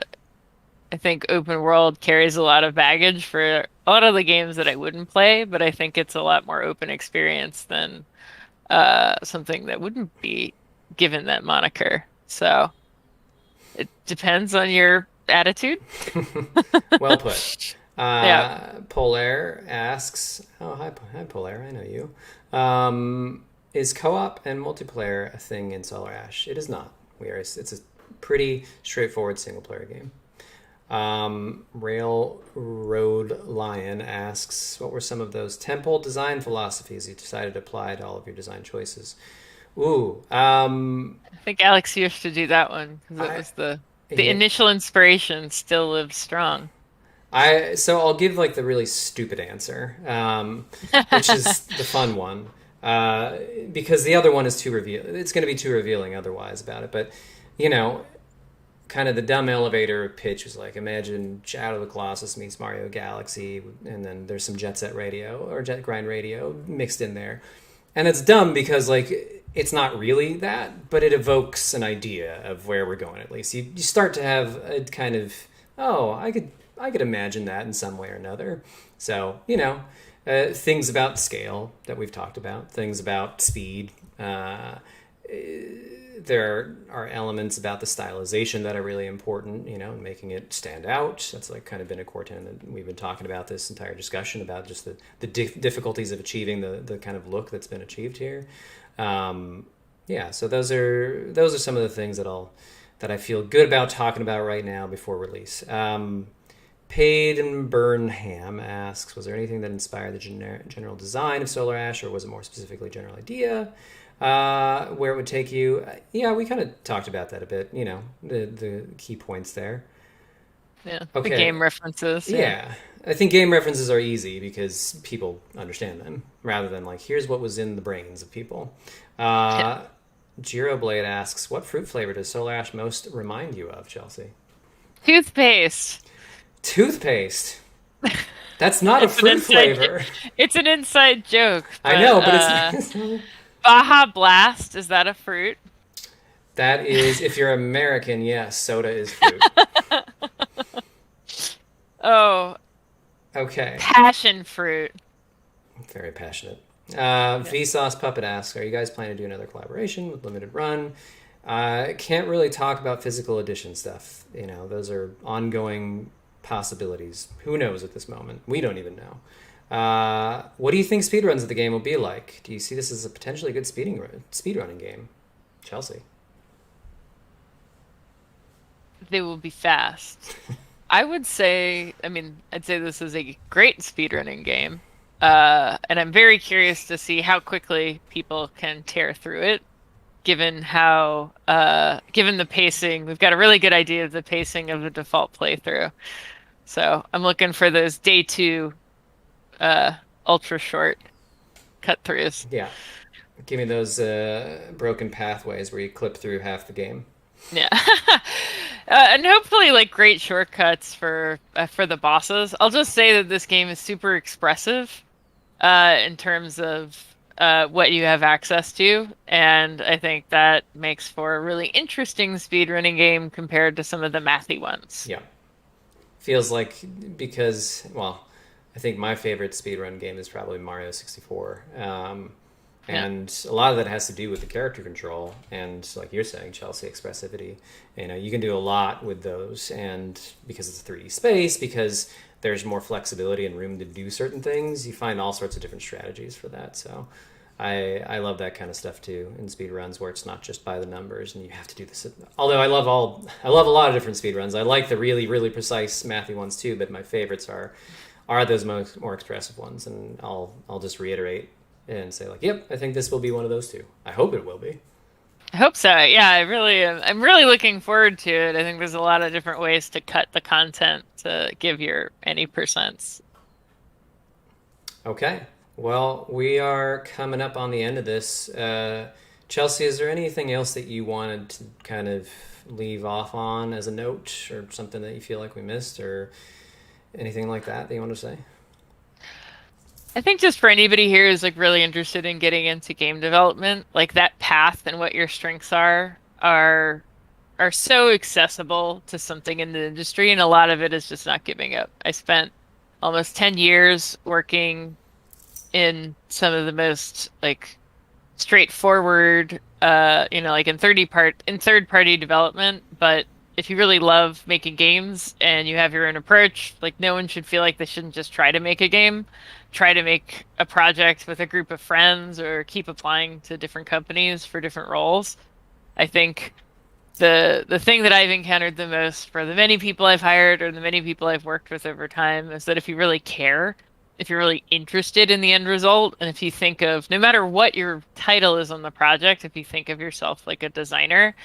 think open world carries a lot of baggage for a lot of the games that I wouldn't play, but I think it's a lot more open experience than something that wouldn't be given that moniker. So it depends on your attitude.
Well put.
Yeah.
Polaire asks, oh, hi, Polaire, I know you. Is co-op and multiplayer a thing in Solar Ash? It is not. It's a pretty straightforward single-player game. Railroad Lion asks, what were some of those temple design philosophies you decided to apply to all of your design choices? Ooh,
I think Alex used to do that one because it was the
yeah,
initial inspiration still lives strong.
so I'll give like the really stupid answer, which is the fun one, because the other one is too reveal. It's going to be too revealing otherwise about it. But you know, kind of the dumb elevator pitch was like, imagine Shadow of the Colossus meets Mario Galaxy, and then there's some Jet Set Radio or Jet Grind Radio mixed in there, and it's dumb because like it's not really that, but it evokes an idea of where we're going. At least you start to have a kind of, oh, I could imagine that in some way or another. So things about scale that we've talked about, things about speed. There are elements about the stylization that are really important, making it stand out. That's like kind of been a core tenet that we've been talking about this entire discussion about just the difficulties of achieving the kind of look that's been achieved here. So those are some of the things that I feel good about talking about right now before release. Paid and Burnham asks, was there anything that inspired the general design of Solar Ash, or was it more specifically a general idea? Where it would take you? Yeah, we kind of talked about that a bit, the key points there.
Yeah,
Okay.
the game references.
Yeah. I think game references are easy because people understand them, rather than like, here's what was in the brains of people. Jiro Blade asks, what fruit flavor does Solar Ash most remind you of, Chelsea?
Toothpaste.
Toothpaste. That's not a fruit flavor.
It's an inside joke.
I know, but it's
Baja Blast, is that a fruit?
that is, if you're American, yes, soda is fruit.
Oh,
Okay.
passion fruit.
Very passionate. Vsauce Puppet asks, are you guys planning to do another collaboration with Limited Run? Can't really talk about physical edition stuff. Those are ongoing possibilities. Who knows at this moment? We don't even know. What do you think speedruns of the game will be like? Do you see this as a potentially good speedrunning game? Chelsea.
They will be fast. I'd say this is a great speedrunning game. And I'm very curious to see how quickly people can tear through it, given the pacing. We've got a really good idea of the pacing of the default playthrough. So I'm looking for those day 2 ultra short cut throughs.
Yeah. Give me those broken pathways where you clip through half the game.
Yeah. And hopefully like great shortcuts for the bosses. I'll just say that this game is super expressive in terms of what you have access to, and I think that makes for a really interesting speedrunning game compared to some of the mathy ones.
Yeah. Feels like, because, well, I think my favorite speedrun game is probably Mario 64. And a lot of that has to do with the character control and, like you're saying, Chelsea, expressivity. You can do a lot with those, and because it's a 3D space, because there's more flexibility and room to do certain things, you find all sorts of different strategies for that. So I love that kind of stuff too in speedruns, where it's not just by the numbers and you have to do this. Although I love a lot of different speedruns. I like the really, really precise mathy ones too, but my favorites are those more expressive ones. And I'll just reiterate, and say like, "Yep, I think this will be one of those two." I hope it will be.
I hope so. Yeah, I really am. I'm really looking forward to it. I think there's a lot of different ways to cut the content to give your any percents.
Okay. Well, we are coming up on the end of this. Chelsea, is there anything else that you wanted to kind of leave off on as a note, or something that you feel like we missed, or anything like that you want to say?
I think just for anybody here who's like really interested in getting into game development, like that path and what your strengths are so accessible to something in the industry, and a lot of it is just not giving up. I spent almost 10 years working in some of the most like straightforward like in third party development, but if you really love making games and you have your own approach, like no one should feel like they shouldn't just try to make a game, try to make a project with a group of friends or keep applying to different companies for different roles. I think the thing that I've encountered the most for the many people I've hired or the many people I've worked with over time is that if you really care, if you're really interested in the end result, and if you think of no matter what your title is on the project, if you think of yourself like a designer,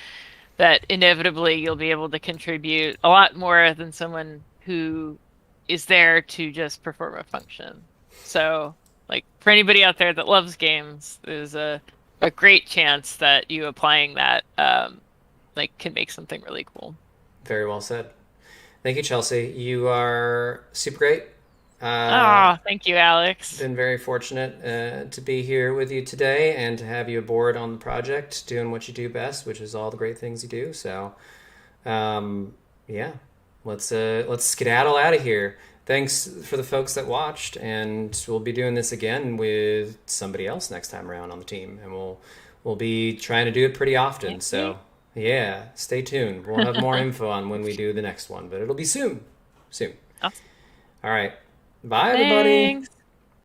that inevitably you'll be able to contribute a lot more than someone who is there to just perform a function. So, like for anybody out there that loves games, there's a great chance that you applying that can make something really cool.
Very well said. Thank you, Chelsea. You are super great.
Oh, thank you, Alex.
Been very fortunate to be here with you today and to have you aboard on the project, doing what you do best, which is all the great things you do. So, yeah, let's skedaddle out of here. Thanks for the folks that watched, and we'll be doing this again with somebody else next time around on the team, and we'll be trying to do it pretty often. So, yeah, stay tuned. We'll have more info on when we do the next one, but it'll be soon. Soon.
Awesome.
All right. Bye, everybody.
Thanks.